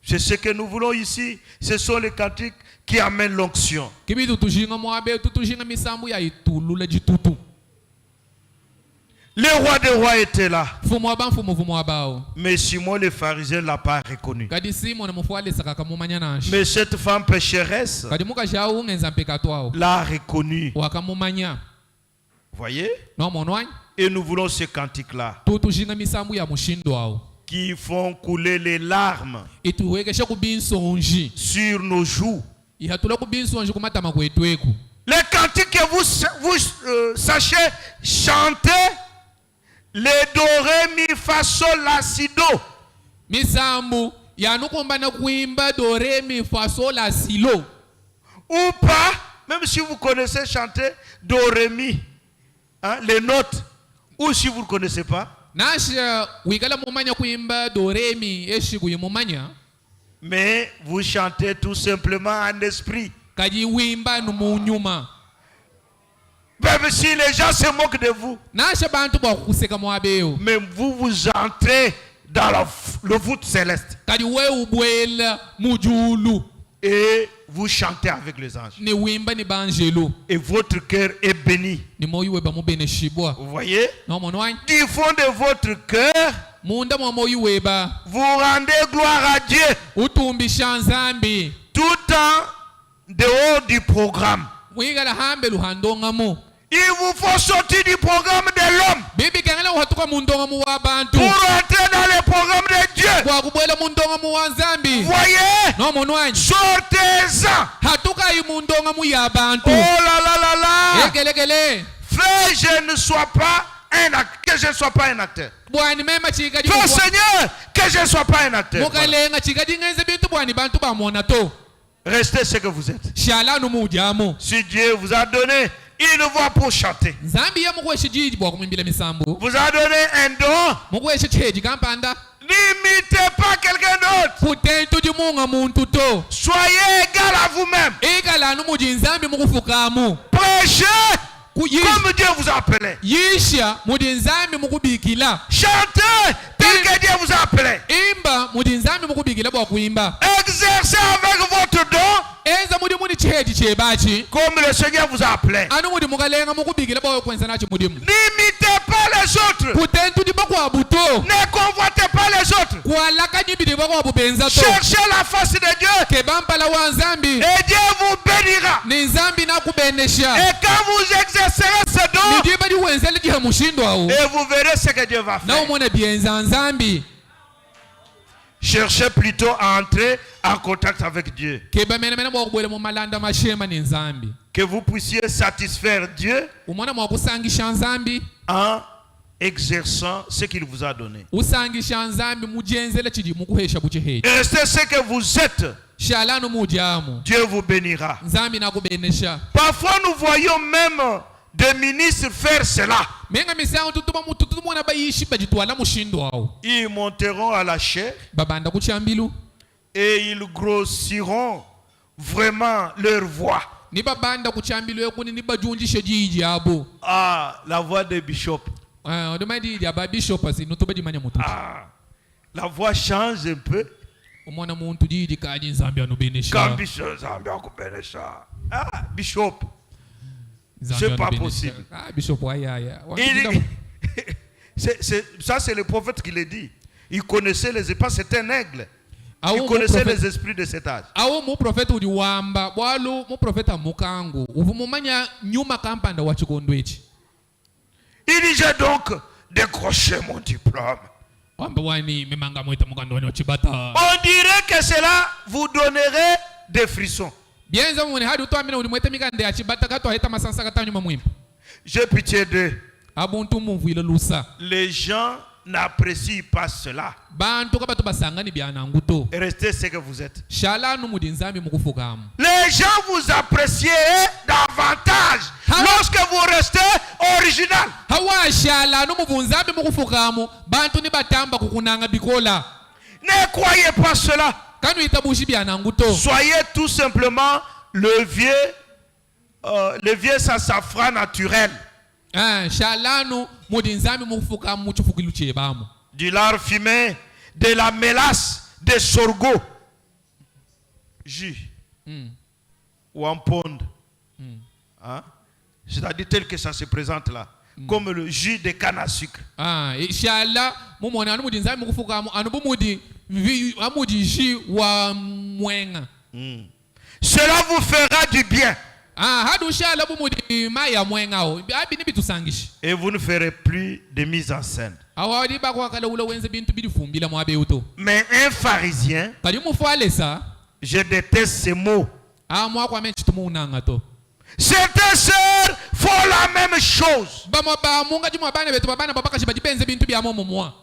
C'est ce que nous voulons ici. Ce sont les cantiques qui amènent l'onction. Kibidu tujinga mwabe tutujinga misambu ya itulula jitutu. Le roi des rois était là. Fumu wabao. Mais Simon le pharisien ne l'a pas reconnu. Kadi Simon mufwale sakaka mumanya nashi. Mais cette femme pécheresse Kadi muka jau ngenza mpekatwao. l'a reconnu. Wakamumanya. Voyez? No monwany. Et nous voulons ces cantiques-là Tutujinga misambu ya mushindo wao. qui font couler les larmes Ituwekesha kubinsonji. sur nos joues. Ihatula kubinsonji kumatama kwetweku. Les cantiques que vous sachez chanter, les do, ré, mi, fa, sol, la, si, do. Misambu yanukombana kuimba do re mi fa sol la si lo. Ou pas, même si vous connaissez chanter do, ré, mi, hein, les notes, ou si vous ne connaissez pas. Nasha wikala mumanya kuimba do re mi eshi kuyimumanya. Mais vous chantez tout simplement en esprit. Kaji wimba numunyuma. Même si les gens se moquent de vous. Nasha bantu kwa kuseka mwabeo. Mais vous entrez dans le voûte céleste. Kaji we ubwela mujulu. Et vous chantez avec les anges. Ni wimba ni banjelo. Et votre cœur est béni. Ni moyo weba mubene shibwa. Vous voyez? No monwany. Du fond de votre cœur, Munda mwa moyo weba. vous rendez gloire à Dieu. Utumbisha nzambi. Tout en dehors du programme. Wigala hambe luhandonga mo. Il vous faut sortir du programme de l'homme. bibi kangela uhatuka mundonga mu wabantu pour entrer dans le programme de Dieu. kwa kubwela mundonga mu wanzambi Voyez, no munwanyi sortez-en. hatuka yi mundonga mu yabantu Oh là là là là. ekelekele Fais, je ne sois pas un acteur, que je ne sois pas un acteur. bwani mema chika Fais, Seigneur, que je ne sois pas un acteur. Voilà. mukalenga chika dingenze bintu bwani bantu bamona to Restez ce que vous êtes. shalanu mujamo Si Dieu vous a donné une voix pour chanter, nzambi ya mukweshe jiji bwa kumwimbila misambu vous a donné un don, mukweshe cheji kampanda n'imitez pas quelqu'un d'autre. kutentu jimunga muntu to Soyez égal à vous-même. ikalanu muji nzambi mukufukamu Prêchez Kuyi- comme Dieu vous a appelé. yisha muji nzambi mukubikila Chantez tel que Dieu vous a appelé. imba muji nzambi mukubikila bwa kuimba Exercez avec votre don enza mudi mudi cheji chebachi comme le Seigneur vous a appelé. anu mudi mukalenga mukubikila bwa kwenza nachi mudimu N'imitez pas les autres. kutentu diba kwa buto Ne convoitez pas les autres. kwalaka nyibidi bwa kwa bubenza to Cherchez la face de Dieu kebampala wa nzambi et Dieu vous bénira. ni nzambi nakubenesha Et quand vous exercerez ce don, nidiba diwenzele diha mushindwawo et vous verrez ce que Dieu va na faire. umona bienza nzambi Cherchez plutôt à entrer en contact avec Dieu. kebamenamena bwakubwela mu malanda mashema ni nzambi Que vous puissiez satisfaire Dieu umona mwakusangisha nzambi en exerçant ce qu'il vous a donné. usangisha nzambi mujenzele chidi mukuhesha bucheheji Et restez ce que vous êtes. shalanu mujamu Dieu vous bénira. nzambi nakubenesha Parfois, nous voyons même des ministres faire cela. menga misango tutuma mututu mwana bayishi bajitwala mushindwawo Ils monteront à la chair babanda kuchambilu et ils grossiront vraiment leur voix. ni babanda kuchambilu ekuni ni bajunjishe jiji abo Ah, la voix des bishops. odomaidi ya ba bishop asinu tubajimanya mututu Ah, la voix change un peu. umwana muntu jiji kaji nzambi Quand anubenesha bishop, Zambia coupait ça. Ah, bishop. Nzambi c'est pas anubenesha. possible. Ah, bishop ayaya Il- ça, c'est le prophète qui le dit. Il connaissait les esprits, c'était un aigle. Il connaissait les esprits de cet âge. awo mu profeta uli wamba bwalo mu profeta mukangu uvumumanya nyuma kampanda wa chikondo ichi Il dit, j'ai donc décroché mon diplôme. wamba wani memanga mwita mukando wani wachibata On dirait que cela vous donnerait des frissons. bienza mwene hadi utwamina uli mwita mikande ya chibata kato haita masansa katanyuma mwimpa J'ai pitié d'eux. abuntu mumvuile lusa Les gens n'apprécient pas cela. bantu kabato basangani byanangu to Restez ce que vous êtes. shalanu mudi nzambi mukufukamu Les gens vous apprécient davantage Ah. lorsque vous restez original. hawa shalanu muvu nzambi mukufukamu bantu ni batamba kukunanga bikola Ne croyez pas cela. kanu itabushi byanangu to Soyez tout simplement le vieux sassafras naturel. shalanu mudi nzambi mukufukamu muchifukilu chebamu Du lard fumé, de la mélasse, des sorgho. Jus. Ou en ponde. Hein? C'est-à-dire tel que ça se présente là. Comme le jus de canne à sucre. shala mumona anu mudi nzambi mukufukamu anu bumudi amudi ji wa mwenga Cela vous fera du bien. hadu shala bumudi maya mwenga o abi ni bitusangishi Et vous ne ferez plus de mise en scène. awadi bakwakala ula wenze bintu bidifumbila mwabeuto Mais un pharisien, kali mufalesa je déteste ces mots. mwakwame chitumu unanga to Certaines sœurs font la même chose. bamwa bamunga jimwa bana betu babana babakashi bajibenze bintu byamo mumwa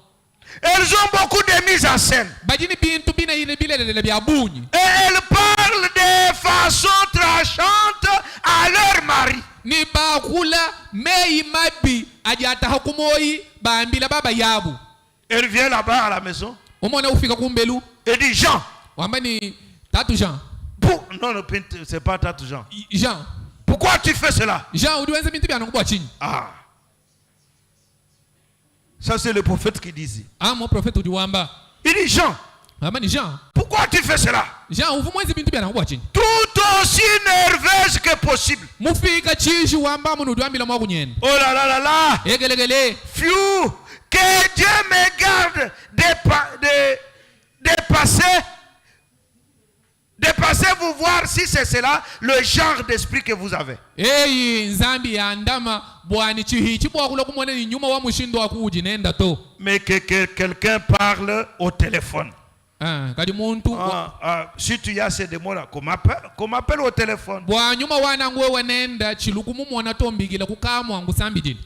Elles ont beaucoup de mise en scène. bajini bintu bina ile bilelele bya bunyi Et elles parlent de façon tranchante à leur mari. ni bakula mei mabi ajata hakumoyi bambila baba yabu Elle vient là-bas à la maison umona ufika kumbelu et dit Jean. wamba ni tatu Jean Non, non, c'est pas Tante Jean. Jean Pourquoi tu fais cela? Jean udiwenze bintu byano kubwa chini Ah. Ça, c'est le prophète qui dit. mo profeta udiwamba Il dit Jean, wamba ni Jean pourquoi tu fais cela? Jean uvumwenze bintu byano kubwa chini Tout aussi nerveuse que possible. mufika chishi wamba muno udiwambila mwa kunyene Oh là là là là. egelegele Fiou, que Dieu me garde de passer Dépassez-vous voir si c'est cela le genre d'esprit que vous avez. eyi nzambi yandama bwani chihichi bwakula kumona ni nyuma wa mushindo akuji nenda to Mais que quelqu'un parle au téléphone. kadi muntu Si tu y as ces démons-là, qu'on m'appelle au téléphone. bwa nyuma wana ngwe wanenda chilukumu mona to mbigila kukamwa ngusambijili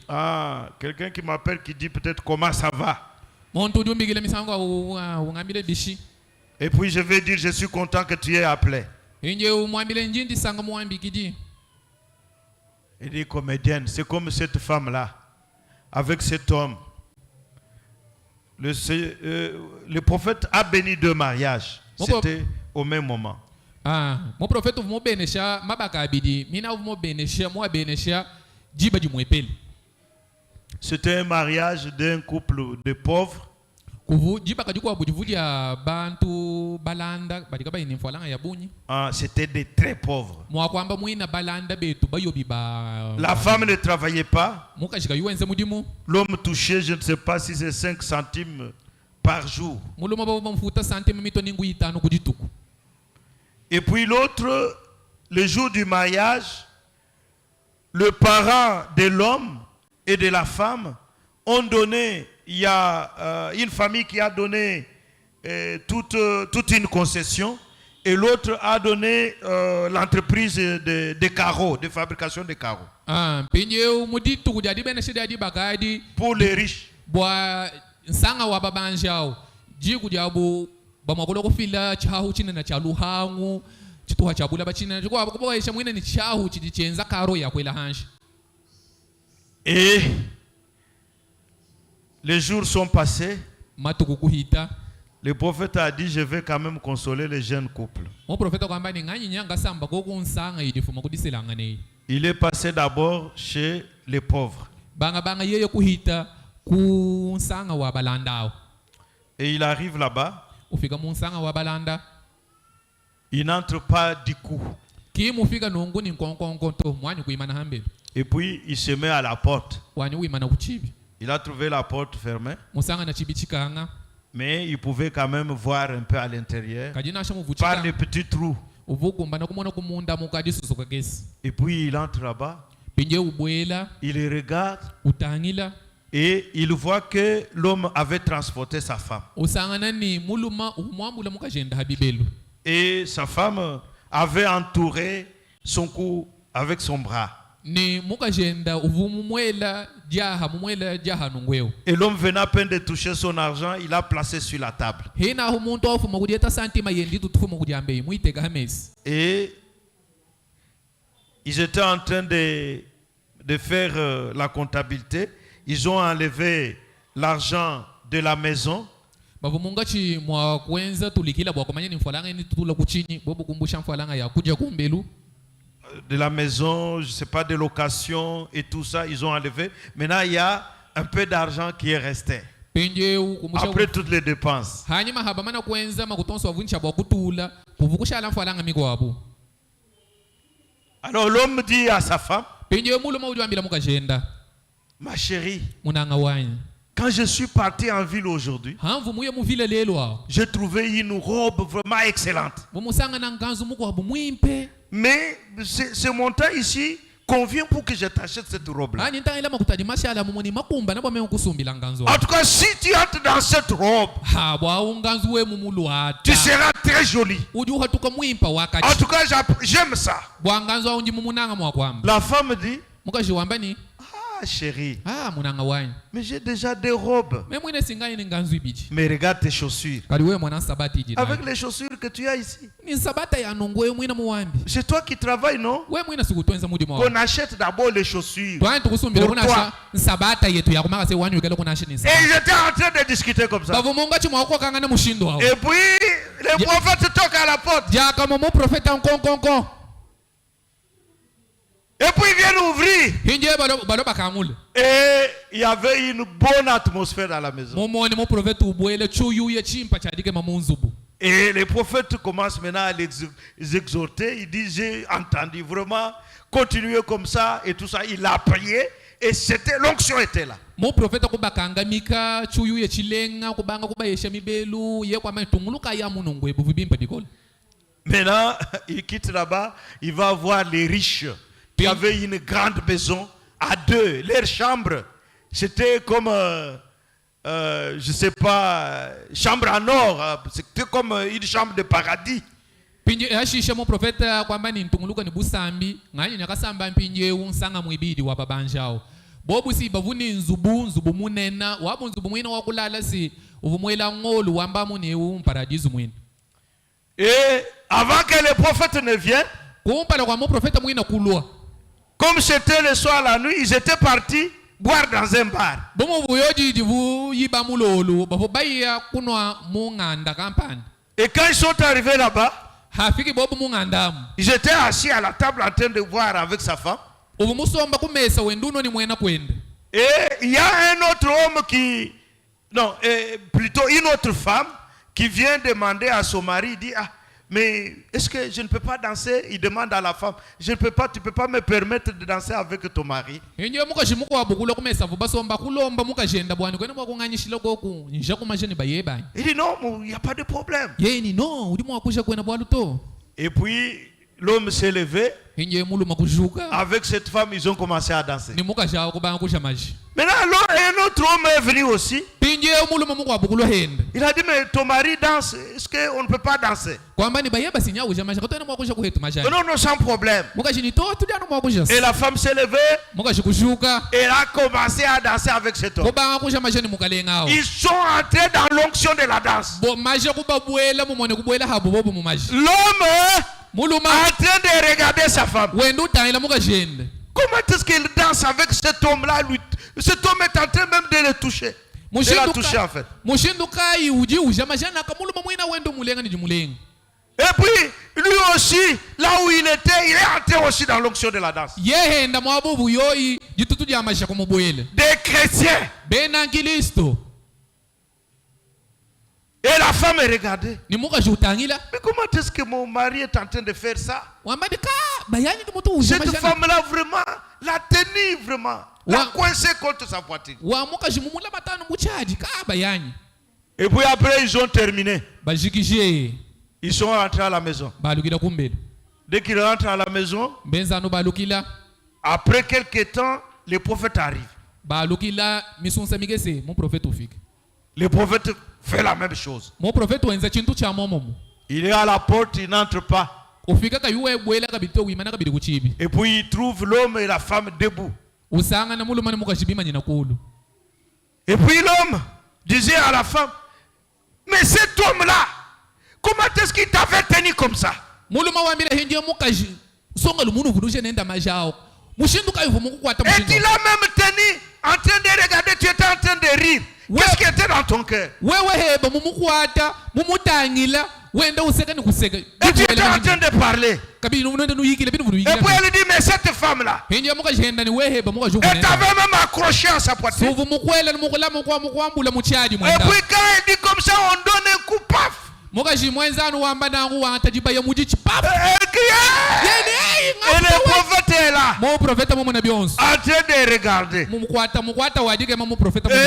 Quelqu'un qui m'appelle qui dit peut-être comment ça va. muntu ndi umbigila misango ungambile bishi Et puis je vais dire je suis content que tu aies appelé. inje umwambile njindi sanga muambikiji. Il dit comédienne, c'est comme cette femme-là, avec cet homme. Le prophète a béni deux mariages. C'était au même moment. Mo prophète mo benesha mabaka abidi mina mo benesha mo benesha jiba jimwepeli. C'était un mariage d'un couple de pauvres. Kuvu jiba kajukwa bujivuja bantu balanda badika bayini mfalanga ya bunyi. C'était des très pauvres. Mo akwamba muina balanda betu bayobi ba. La femme ne travaillait pas. Mukashika yuenze mudimu. L'homme touchait, je ne sais pas si c'est 5 centimes par jour. Muloma baba mfuta centime mito ningu itano kujituku. Et puis l'autre, le jour du mariage, le parent de l'homme et de la femme ont donné, il y a une famille qui a donné toute une concession et l'autre a donné l'entreprise de carreaux, de fabrication de carreaux. Pour les riches. Bamakolo kufila chahu china na chaluhangu chituha chabula bachina chikwa kuboa isha mwina ni chahu chichenza karo ya kwela hanshi. Et les jours sont passés. Matukukuhita. Le prophète a dit je vais quand même consoler les jeunes couples. Mo prophète kwamba ni nganyi nyanga samba gokunsanga yidifuma kudiselanga ne. Il est passé d'abord chez les pauvres. Banga yeye kuhita kunsanga wa balandao. Et il arrive là-bas. Il n'entre pas du coup. Et puis il se met à la porte. Il a trouvé la porte fermée. Mais il pouvait quand même voir un peu à l'intérieur par les petits trous. Et puis il entre là-bas. Il regarde. Et il voit que l'homme avait transporté sa femme. Et sa femme avait entouré son cou avec son bras. Et l'homme venait à peine de toucher son argent, il l'a placé sur la table. Et ils étaient en train de faire la comptabilité. Ils ont enlevé l'argent de la maison. De la maison, je ne sais pas, de location et tout ça, ils ont enlevé. Maintenant, il y a un peu d'argent qui est resté. Après toutes les dépenses. Alors l'homme dit à sa femme, ma chérie, quand je suis parti en ville aujourd'hui, j'ai trouvé une robe vraiment excellente. Mais ce montant ici convient pour que je t'achète cette robe-là. En tout cas, si tu entres dans cette robe, tu seras très jolie. En tout cas, j'aime ça. La femme dit, chérie, mais j'ai déjà des robes. Mais regarde tes chaussures. Avec les chaussures que tu as ici, c'est toi qui travailles, non? Qu'on achète d'abord les chaussures pour toi. Et j'étais en train de discuter comme ça. Et puis le prophète toque à la porte. Et puis il vient ouvrir. Et il y avait une bonne atmosphère dans la maison. Et le prophète commence maintenant à les exhorter. Il dit, j'ai entendu vraiment continuer comme ça et tout ça. Il a prié et l'onction était là. Maintenant, il quitte là-bas, il va voir les riches qui avaient une grande maison à deux. Leur chambre, c'était comme, je sais pas, chambre en or. C'était comme une chambre de paradis. Pinje ashisha mu profeta kwamba ni ntunguluka ni busambi nganye nyakasamba mpinje unsanga mwibidi wa babanjao bobu si bavuni nzubu munena wabu nzubu mwina wakulala si uvumwela ngolu wamba muni paradiso mwina. Et avant que les prophètes ne viennent, kumpala kwa mu profeta mwina kulwa comme c'était le soir la nuit, ils étaient partis boire dans un bar. bomu buyoji divu yiba mulolu bafo baya kunwa munganda kampani. Et quand ils sont arrivés là-bas, hafiki bobu mungandamu ils étaient assis à la table en train de boire avec sa femme. uvumusomba kumesa wenduno ni mwena kwenda. Et il y a un autre homme qui, non, plutôt une autre femme qui vient demander à son mari, il dit, ah, mais est-ce que je ne peux pas danser? Il demande à la femme, je ne peux pas, tu ne peux pas me permettre de danser avec ton mari. Inyo mukashi mukwabukula kumesa vubasomba kulomba mukajenda bwani kwene mwakunganyishila goku nja kumajeni bayebani. Il dit non, il n'y a pas de problème. Yeni no uli mwakusha kwena bwaluto. Et puis l'homme s'est levé. Inye muluma kujuka. Avec cette femme, ils ont commencé à danser. Ni mukasha kubanga kusha maji. Maintenant, un autre homme est venu aussi. Pinje muluma mukwabukula henda. Il a dit, mais ton mari danse, est-ce qu'on ne peut pas danser? Kwamba ni bayeba sinya kusha maji katona mwakusha kuhetu majani. Non, non, sans problème. Mukashi ni to tuliano mwakusha. Et la femme s'est levée. Mukashi kujuka. Et elle a commencé à danser avec cet homme. Kubanga kusha majani mukalengao. Ils sont entrés dans l'onction de la danse. Bo maji kubabwela mumone kubwela habu bobu mumaji. L'homme muluma en train de regarder sa femme. Wendu taila mukajenda. Comment est-ce qu'il danse avec cet homme-là? Cet homme est en train même de le toucher. De la toucher en fait. Mushindukai uji uja majana kamuluma mwina wendo mulenga ni jumulenga. Et puis, lui aussi, là où il était, il est entré aussi dans l'onction de la danse. Yehenda mwabubu yoi jitutu ya maisha kumubwele. Des chrétiens. Bena Kilisto. Et la femme est regardée. Ni muka jutangila. Mais comment est-ce que mon mari est en train de faire ça? Cette femme-là, vraiment, l'a tenue vraiment. L'a coincé contre sa poitrine. Et puis après, ils ont terminé. Ils sont rentrés à la maison. Dès qu'ils rentrent à la maison, après quelques temps, le prophète arrive. Le prophète fait la même chose. Il est à la porte, il n'entre pas. Et puis il trouve l'homme et la femme debout. Et puis l'homme disait à la femme, mais cet homme-là, comment est-ce qu'il t'avait tenu comme ça? Et qu'il a même tenu en train de regarder, tu étais en train de rire. Qu'est-ce qui était dans ton cœur? Et tu étais en train de parler. Et puis elle dit, mais cette femme-là, elle t'avait même accroché à sa poitrine. Et puis quand elle dit comme ça, on donne un coup, paf. Elle criait. Et le prophète est là, en train de regarder. Et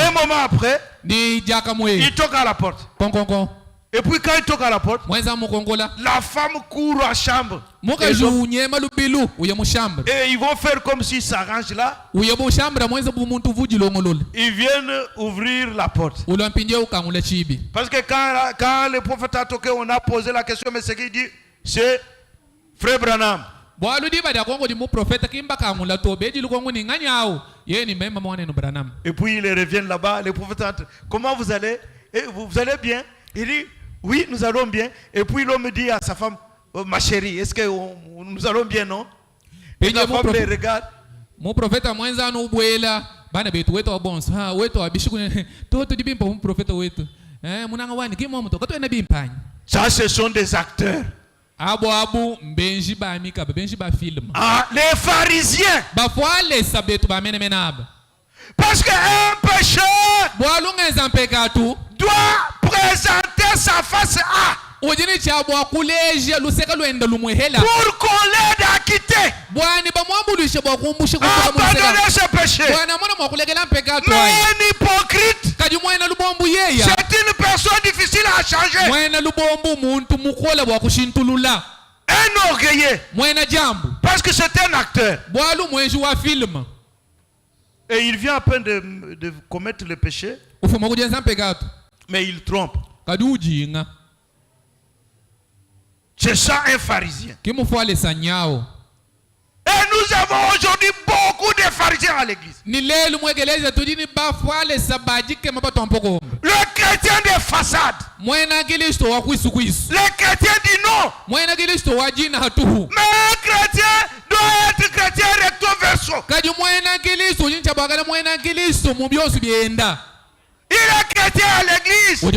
un moment après, il toque à la porte. Et puis quand il toque à la porte, la femme court à la chambre. Et ils vont faire comme s'ils s'arrangent là. Ils viennent ouvrir la porte. Parce que quand le prophète a toqué, on a posé la question, mais ce qu'il dit, c'est Frère Branham. Et puis ils reviennent là-bas, le prophète entre. Comment vous allez? Et vous allez bien? Il dit, oui, nous allons bien. Et puis l'homme dit à sa femme, oh, ma chérie, est-ce que nous allons bien, non? Et la femme les regarde. Mon prophète a moins en oubuela, bana betu wetu abons, ha wetu abishiku toto dibimpa mon prophète wetu. Munanga wani ki momo to kato na bimpanya. Ça ce sont des acteurs. Abu benji ba mika benji ba film. Ah, les pharisiens. Ba foale sabetu ba menemenaba. Parce qu'un pécheur doit présenter sa face à pour qu'on l'aide à quitter. abandonnez ce péché. Mais un hypocrite, c'est une personne difficile à changer. Un orgueilleux, parce que c'est un acteur. Et il vient à peine de commettre le péché, mais il trompe. C'est ça un pharisien. Et nous avons aujourd'hui beaucoup de pharisiens à l'église. Le chrétien de façade. Le chrétien dit non. Mais un chrétien doit être chrétien recto verso. Il est chrétien à l'église. Il est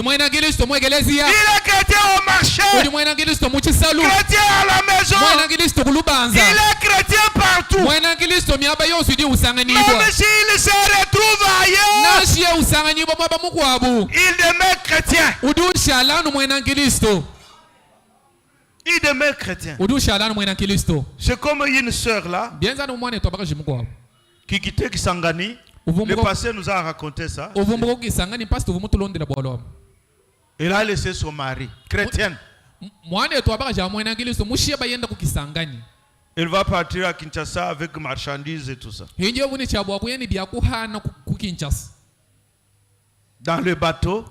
chrétien au marché. Chrétien à la maison. Il est chrétien partout. Même s'il se retrouve ailleurs, il demeure chrétien. Il demeure chrétien. C'est comme une sœur là qui quittait Kisangani. Le passé nous a raconté ça. Elle a laissé son mari, chrétienne. Elle va partir à Kinshasa avec marchandises et tout ça. Dans le bateau,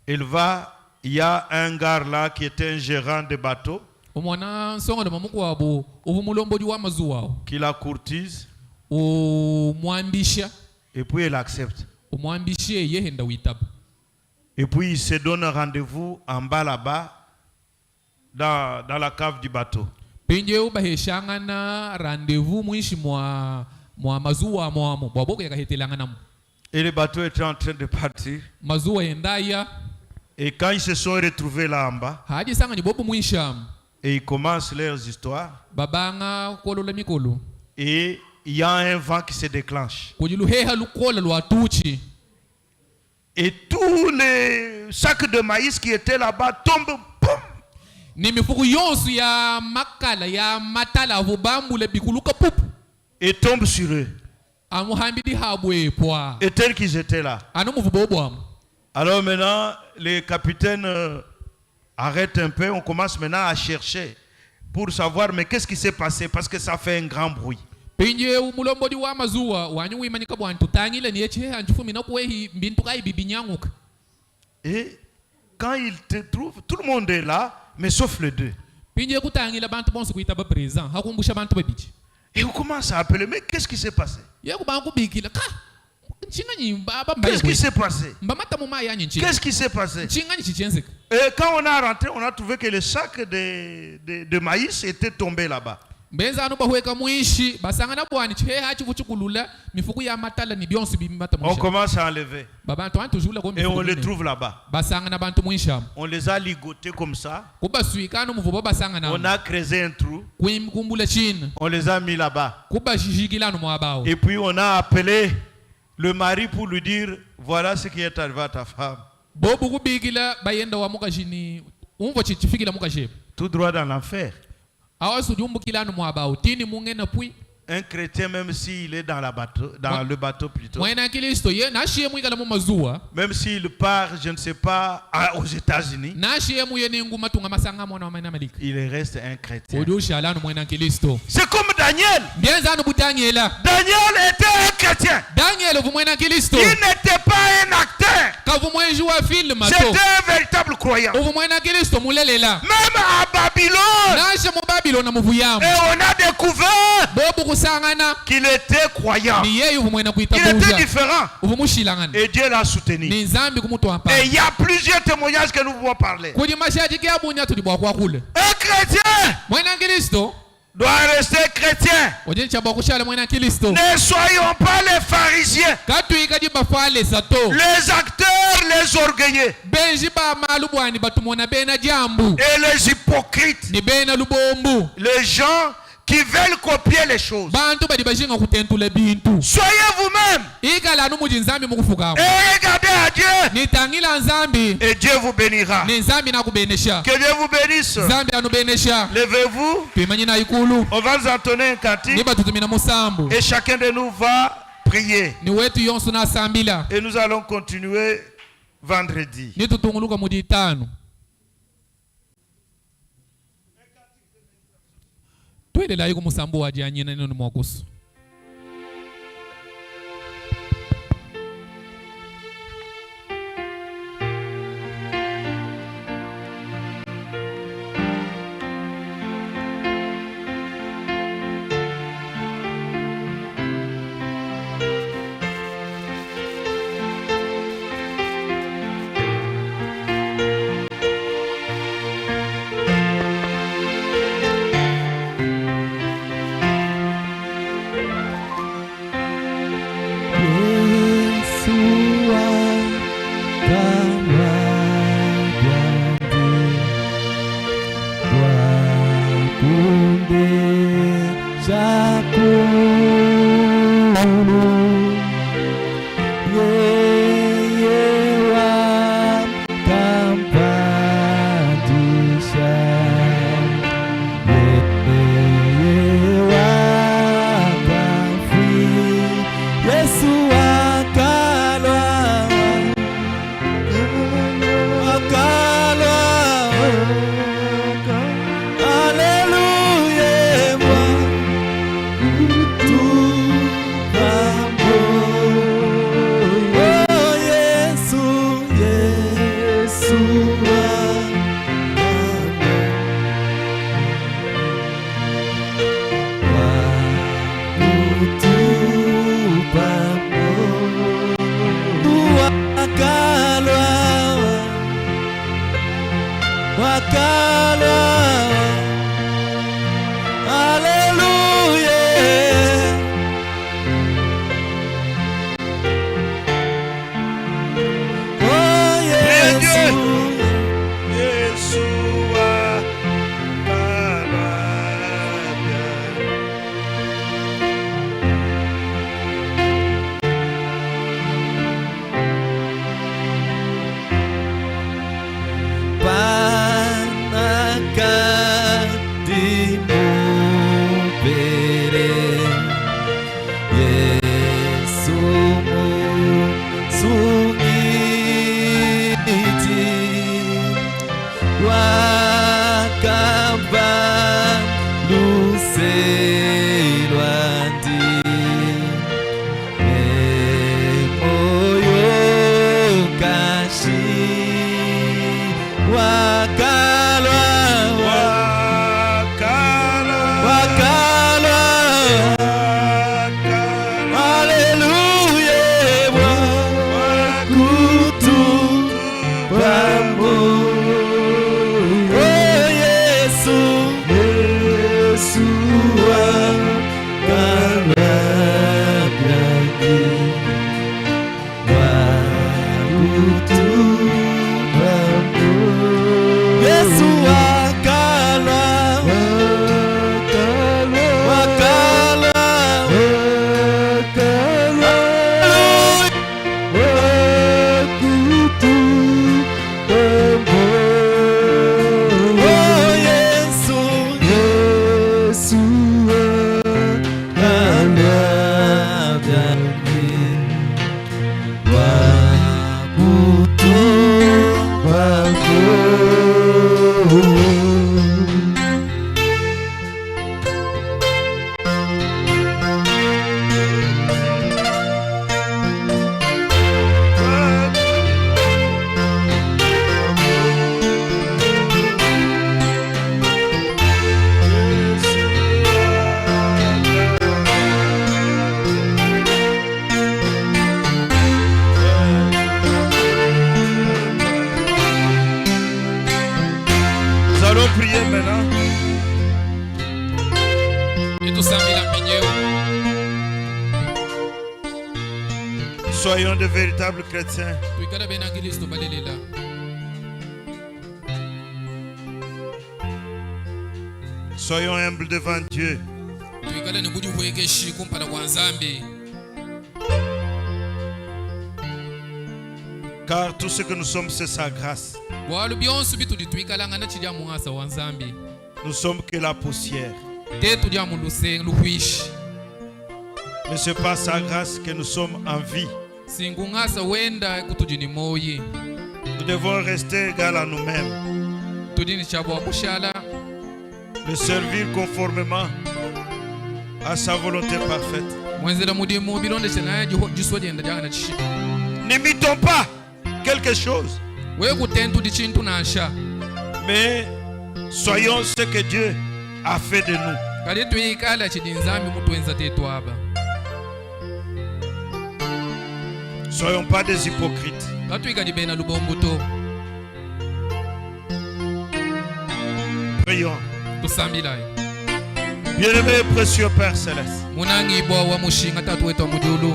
il y a un gars là qui était un gérant de bateau qui la courtise. Et puis elle accepte. Et puis il se donne rendez-vous en bas là-bas dans la cave du bateau. Et le bateau était en train de partir. Et quand ils se sont retrouvés là en bas, et ils commencent leurs histoires, et il y a un vent qui se déclenche. Et tous les sacs de maïs qui étaient là-bas tombent. Boum! Et tombent sur eux. Et tels qu'ils étaient là. Alors maintenant, les capitaines arrêtent un peu. On commence maintenant à chercher pour savoir mais qu'est-ce qui s'est passé, parce que ça fait un grand bruit. Et quand ils te trouvent, tout le monde est là, mais sauf les deux. Et on commence à appeler, mais qu'est-ce qui s'est passé? Qu'est-ce qui s'est passé? Qu'est-ce qui s'est passé? Et quand on a rentré, on a trouvé que le sac de maïs était tombé là-bas. On commence à enlever. Et on les trouve là-bas. On les a ligotés comme ça. On a creusé un trou. On les a mis là-bas. Et puis on a appelé le mari pour lui dire voilà ce qui est arrivé à ta femme. Tout droit dans l'enfer. Un chrétien, même s'il est dans le bateau plutôt, même s'il part, je ne sais pas, aux États-Unis, il reste un chrétien. C'est comme Daniel. Daniel était un chrétien. Il n'était pas un acteur. C'était un véritable croyant. Même à Babylone, et on a découvert qu'il était croyant. Il était différent. Et Dieu l'a soutenu. Et il y a plusieurs témoignages que nous pouvons parler. Un chrétien doit rester chrétien. Ne soyons pas les pharisiens, les acteurs, les orgueilleux et les hypocrites, les gens qui veulent copier les choses. Soyez vous-même et regardez à Dieu. nitangila nzambi Et Dieu vous bénira. ni nzambi nakubenesha Que Dieu vous bénisse. nzambi anubenesha Levez-vous. tuimanyi na ikulu On va nous entonner un cantique. niba tutumina musambu Et chacun de nous va prier. ni wetu yonso nasambila Et nous allons continuer vendredi. nitutunguluka mu ditano twelela iko musambu wa janyina nino mwakusu Soyons de véritables chrétiens. Soyons humbles devant Dieu. Car tout ce que nous sommes, c'est sa grâce. bwalu byonse bituditwikalanga na chilya muasa wa nzambi Nous sommes que la poussière. te tulya mu luhwishi Mais c'est par sa grâce que nous sommes en vie. singung'asa wenda kutujini moyi Nous devons rester égales à nous-mêmes. tudini chabwa kushala Le servir conformément à sa volonté parfaite. mwenzela mudimu bilondeshelana jiswa lyenda lyangana chishi N'imitons pas quelque chose, wekutentu di chintu nasha mais soyons ce que Dieu a fait de nous. kali twikala chidi nzambi mutwenza tetu aba Soyons pas des hypocrites. katwikali bena lubombuto Prions. tusambilayo Bien-aimé et précieux Père Céleste, munangibwa wa mushinga tatu wetu wa mujulu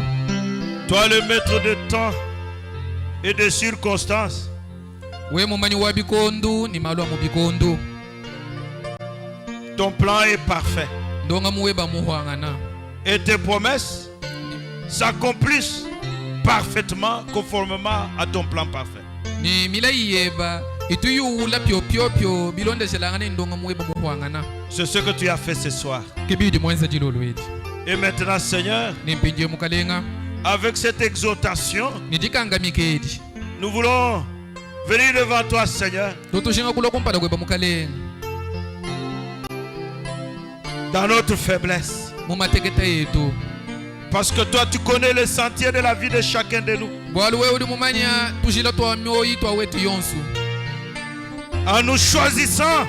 toi le maître de temps et de circonstances, we mumanyi wa bikondu ni malwa mu bikondu ton plan est parfait. ndonga muweba muhwangana Et tes promesses s'accomplissent parfaitement conformément à ton plan parfait. ni milayi yeba ituyuwula pyopyopyo bilondeshelanga ni ndonga muweba muhwangana C'est ce que tu as fait ce soir. kibidi mwenza jilolwedi Et maintenant, Seigneur, nimpinje mukalenga avec cette exhortation, nijikangamikedi nous voulons venir devant toi, Seigneur, tutushinga kula kumpada kweba mukalenga dans notre faiblesse. mumateketa yetu Parce que toi, tu connais les sentiers de la vie de chacun de nous. bwalu we uli mumanya tujila twa myoyi twa wetu yonsu En nous choisissant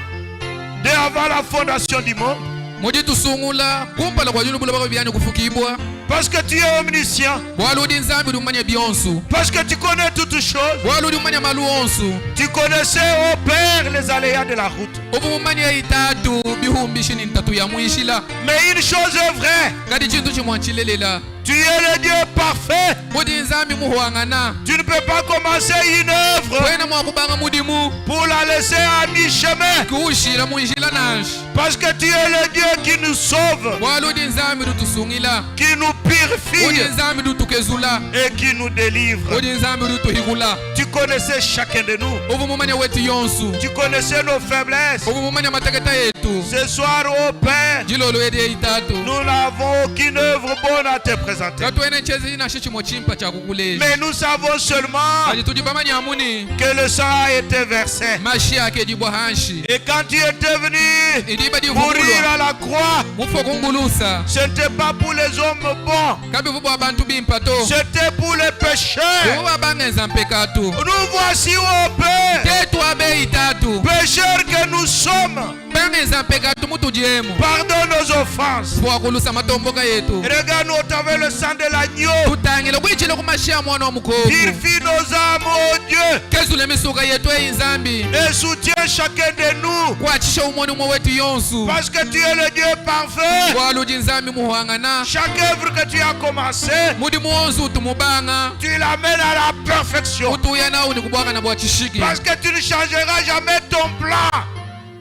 dès avant la fondation du monde. mudi tusungula kumpala kwa julu bulaba byani kufukibwa Parce que tu es omniscient. bwalu uli nzambi uli mumanya byonsu Parce que tu connais toutes choses. bwalu uli mumanya malu onsu Tu connaissais, ô Père, les aléas de la route. ubu mumanya itatu bihumbishi ni ntatu ya mwishila Mais une chose est vraie. kadi chintu chimwanchilelela Tu es le Dieu parfait. mudi nzambi muhwangana Tu ne peux pas commencer une œuvre wena mwakubanga mudimu pour la laisser à mi-chemin. kuushila mwishila nashi Parce que tu es le Dieu qui nous sauve, bwalu uli nzambi lutusungila qui nous uli purifie nzambi lutukezula et qui nous délivre. uli nzambi lutuhigula Tu connaissais chacun de nous. ubu mumanya wetu yonsu Tu connaissais nos faiblesses. ubu mumanya mateketa yetu Ce soir, ô Père, jilolwedi eitatu nous n'avons aucune œuvre bonne à te présenter. katwene chezi inashe chimo chimpa cha kukuleja Mais nous savons seulement kati tudibamanya amuni que le sang a été versé. mashi ake dibwa hanshi Et quand tu étais venu idiba mourir dihungulwa à la croix, mufo kungulusa ce n'était pas pour les hommes bons, kabi vubo abantu bimpato c'était pour les pécheurs. vubo bangenza mpekatu Nous voici, ô Père, tetu abe itatu pécheurs que nous sommes. bangenza mpekatu mutujemu Pardonne nos offenses. fwakulusa matomboka yetu Regarde-nous au travers le sang de l'agneau. tutangile kwichile kumashiya mwana omukovu Purifie nos âmes, ô Dieu, kezula emisuka yetu eyinzambi et soutiens chacun de nous. kwachisha umoni umwe wetu yonsu Parce que tu es le Dieu parfait. bwaluji nzambi muhwangana Chaque œuvre que tu as commencé, mudi muonsu utumubanga tu l'amènes à la perfection. utuya nawo ni kubwakana bwa chishiki Parce que tu ne changeras jamais ton plan.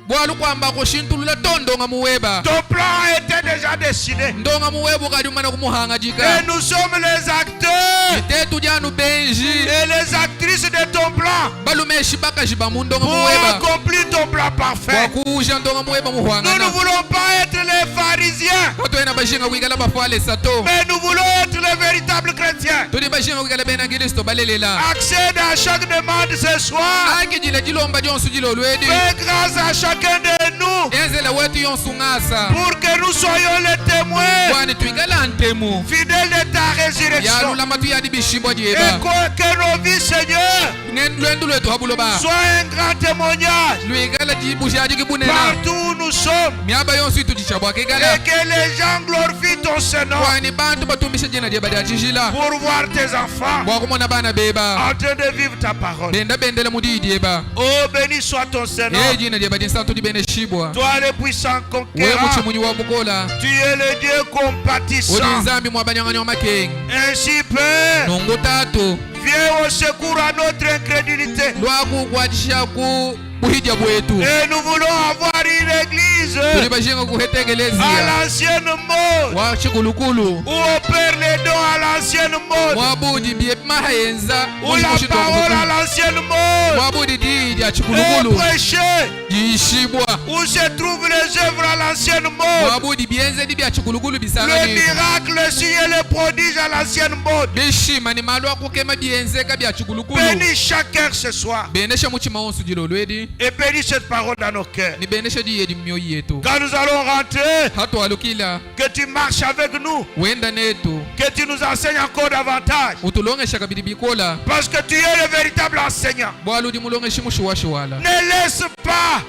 bwalu kwamba kushintulula tondonga muweba Ton plan était déjà dessiné. ndonga muweba ukadi umana kumuhanga Et jika nous sommes les acteurs itetu janu benji et les actrices de ton plan balumeshi bakaji bamu ndonga pour muweba accomplir ton plan parfait. bwakuja ndonga muweba Nous ne muhwangana voulons pas être les pharisiens, katwena bashinga kwikala bafale sato mais nous voulons être les véritables chrétiens. tuli bashinga kwikala bena kristo balelela Accède à chaque demande ce soir. akijila jilomba jonsu jilolwedi Fais grâce à chacun de nous enzela wetu yonsu ng'asa pour que nous soyons les témoins bwani twikala ntemu fidèles de ta résurrection. yalulama tuyadi bishibwa Et jeba que nos vies, Seigneur, lwendu lwetu habuloba soient un grand témoignage lwikala jibushaji kibunena partout où nous sommes. myaba yonsu itujichabwa Et kikala que les gens glorifient ton Seigneur bwani bantu batumbisha jina jeba dachishila pour voir tes enfants bwakumona bana beba en train de vivre ta parole. benda bendela mudidi jeba Oh, béni soit ton Seigneur. jina jeba jinsantu dibene shibwa Toi, le puissant we conquérant, muchimunyi wa mukola tu es le Dieu uli compatissant. nzambi mwabanyang'anyi wa makengi Ainsi, Père, nungu tatu viens au secours à notre incrédulité. lwakukwachisha ku buhija bwetu Et nous voulons avoir une église tuli bashinga kuheta à egelezia l'ancienne mode, wa chikulukulu où on perd les dons à l'ancienne mode, mwabudi bye mahayenza où la parole à l'ancienne mode mwabudi di ya est chikulukulu prêchée, yishibwa où se trouvent les œuvres à l'ancienne mode, mwabudi byenze di bya chikulukulu le bisangani miracle, le signe et le prodige à l'ancienne mode. bishima ni malo akukema byenzeka bya chikulukulu Bénis chacun ce soir benesha muchima wonsu jilo lwedi et bénis cette parole dans nos cœurs. ni benesha di yedi myoyi yetu Quand nous allons rentrer, hatwalukila que tu marches avec nous, wenda netu que tu nous enseignes encore davantage, utulongesha kabili bikola parce que tu es le véritable enseignant. bwaludi mulongeshi mushiwashiwala Ne laisse pas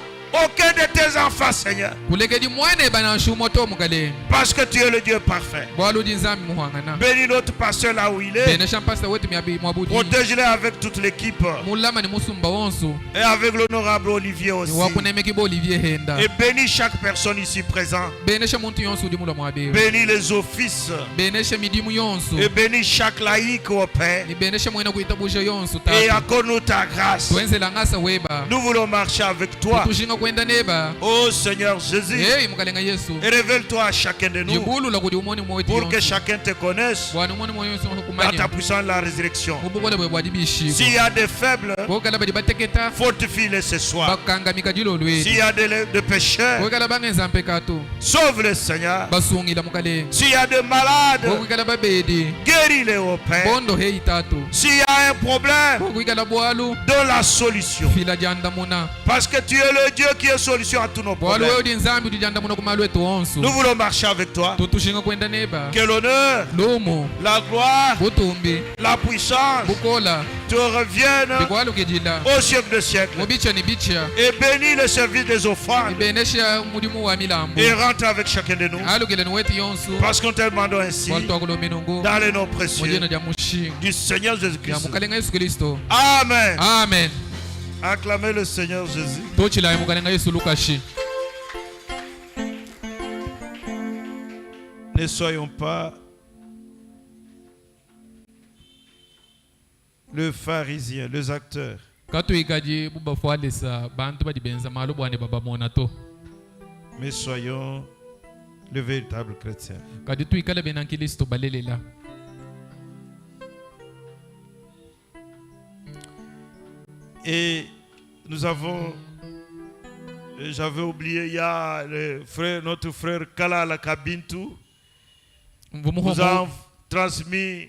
aucun de tes enfants, Seigneur, kulekedi mwane bananshumo to mukale parce que tu es le Dieu parfait. bwaludi nzambi muhangana Bénis notre pasteur là où il est, benesha mpasta wetu myabi mwabudi protège-le avec toute l'équipe mulama ni musumba wonsu et avec l'honorable Olivier aussi. ni wakunemekiba Olivier Henda Et bénis chaque personne ici présente. benesha muntu yonsu udi mula mwabewe Bénis les offices benesha midimu yonsu et bénis chaque laïc au Père. ni benesha mwena kuitabusha yonsu Et tatu accorde-nous ta grâce. twenzela ngasa weba Nous voulons marcher avec toi. tushinga kwenda neba Oh Seigneur Jésus, hey mukalenga Yesu et révèle-toi à chacun de nous jibulula kudi umoni mwetu pour que yonsu chacun te connaisse bwana umoni mwe yonsu dans ta kumanya puissance de la résurrection. ubukole bwe bwadi bishiko S'il y a des faibles, bokala badi bateketa fortifie-les ce soir. bakangamika jilo lwedi S'il y a des pécheurs, bokala bangenza mpekatu sauve-les Seigneur. basungila mukale S'il y a des malades, bokwikala babedi guéris-les au Père. bondo heyi tatu S'il y a un problème, bokwikala bwalu donne la solution. fila janda muna Parce que tu es le Dieu qui est solution à tous nos bwalu problèmes. weudi nzambi udi janda muna kumalu wetu wonsu Nous voulons marcher avec toi. tutushinga kwenda neba Que l'honneur, lumu la gloire, butumbi la puissance bukola te reviennent bikwalukijila au siècle de siècle. mubicha ni bicha Et bénis le service des offrandes ibenesha mudimu wa milambo et rentre avec chacun de nous. alukile ni wetu yonsu Parce qu'on te demande ainsi walutwakulominungu dans les noms précieux mujina ja mushinga du Seigneur ya Jésus-Christ. mukalenga Yesu Kristo Amen. amen Acclamez le Seigneur Jésus. tochilaye mukalenga Yesu lukashi Ne soyons pas le pharisien, les acteurs. katuikaji bubafwalisa bantu badibenza malu bwane babamona to Mais soyons le véritable chrétien. kadi tuikala benankilisto balelela Et nous avons, j'avais oublié, il y a notre frère Kalala Kabintu nous a transmis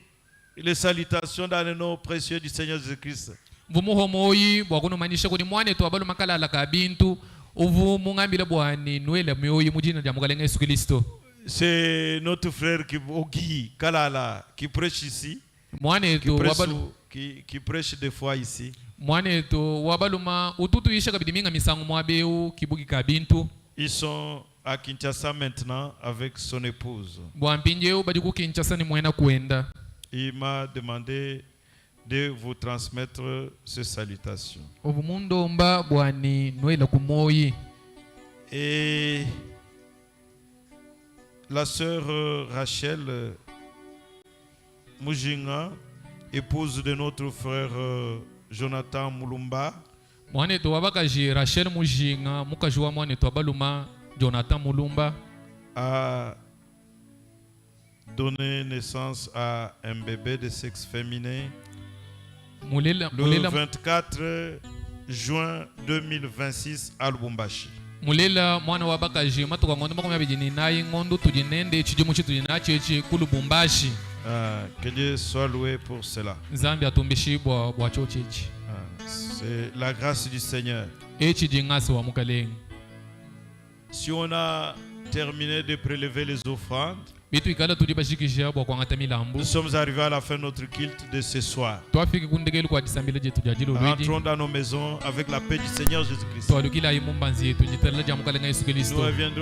les salutations dans le nom précieux du Seigneur Jésus-Christ. mvumuhomoyi bwakunumanisha kuti mwane tu abalu makalala ka bintu uvu mungambile bwani nuela myoyi mujina ja mukalenga Yesu Kristo. C'est notre frère Ogi Kalala qui prêche ici, mwane tu wabalu qui prêche des fois ici. mwane tu wabaluma ututu isha kabidi minga misangu mwabeu kibugi ka bintu Ils sont à Kinshasa maintenant avec son épouse. bwampinjeu badi ku Kinshasa ni mwena kuenda. Il m'a demandé de vous transmettre ces salutations. Uvu mundomba bwani nuela kumoyi. Et la sœur Rachel Mujinga, épouse de notre frère Jonathan Mulumba, mwane tu wabakaji Rachel Mujinga mukajua mwane tu abaluma Jonathan Mulumba a donné naissance à un bébé de sexe féminin le 24 juin 2026 à Lubumbashi. mulela mwana wabakaji matuka ngondo makomya bijini nayi ngondo tujinende chijumu chitu jinachechi ku Lubumbashi. Que Dieu soit loué pour cela. Nzambi atumbishi bwa chochechi. C'est la grâce du Seigneur. Echi jingasi wa mukalenga. Si on a terminé de prélever les offrandes, bitu ikala tudi bashikisha bwa kwangata milambu. Nous sommes arrivés à la fin de notre culte de ce soir. Twafiki kundegelu kwa disambile jetu jajilo lwedi. Rentrons dans nos maisons avec la paix du Seigneur Jésus-Christ. Twalukila imumbanzi yetu jitala jamukalenga Yesu Kristo. Nous reviendrons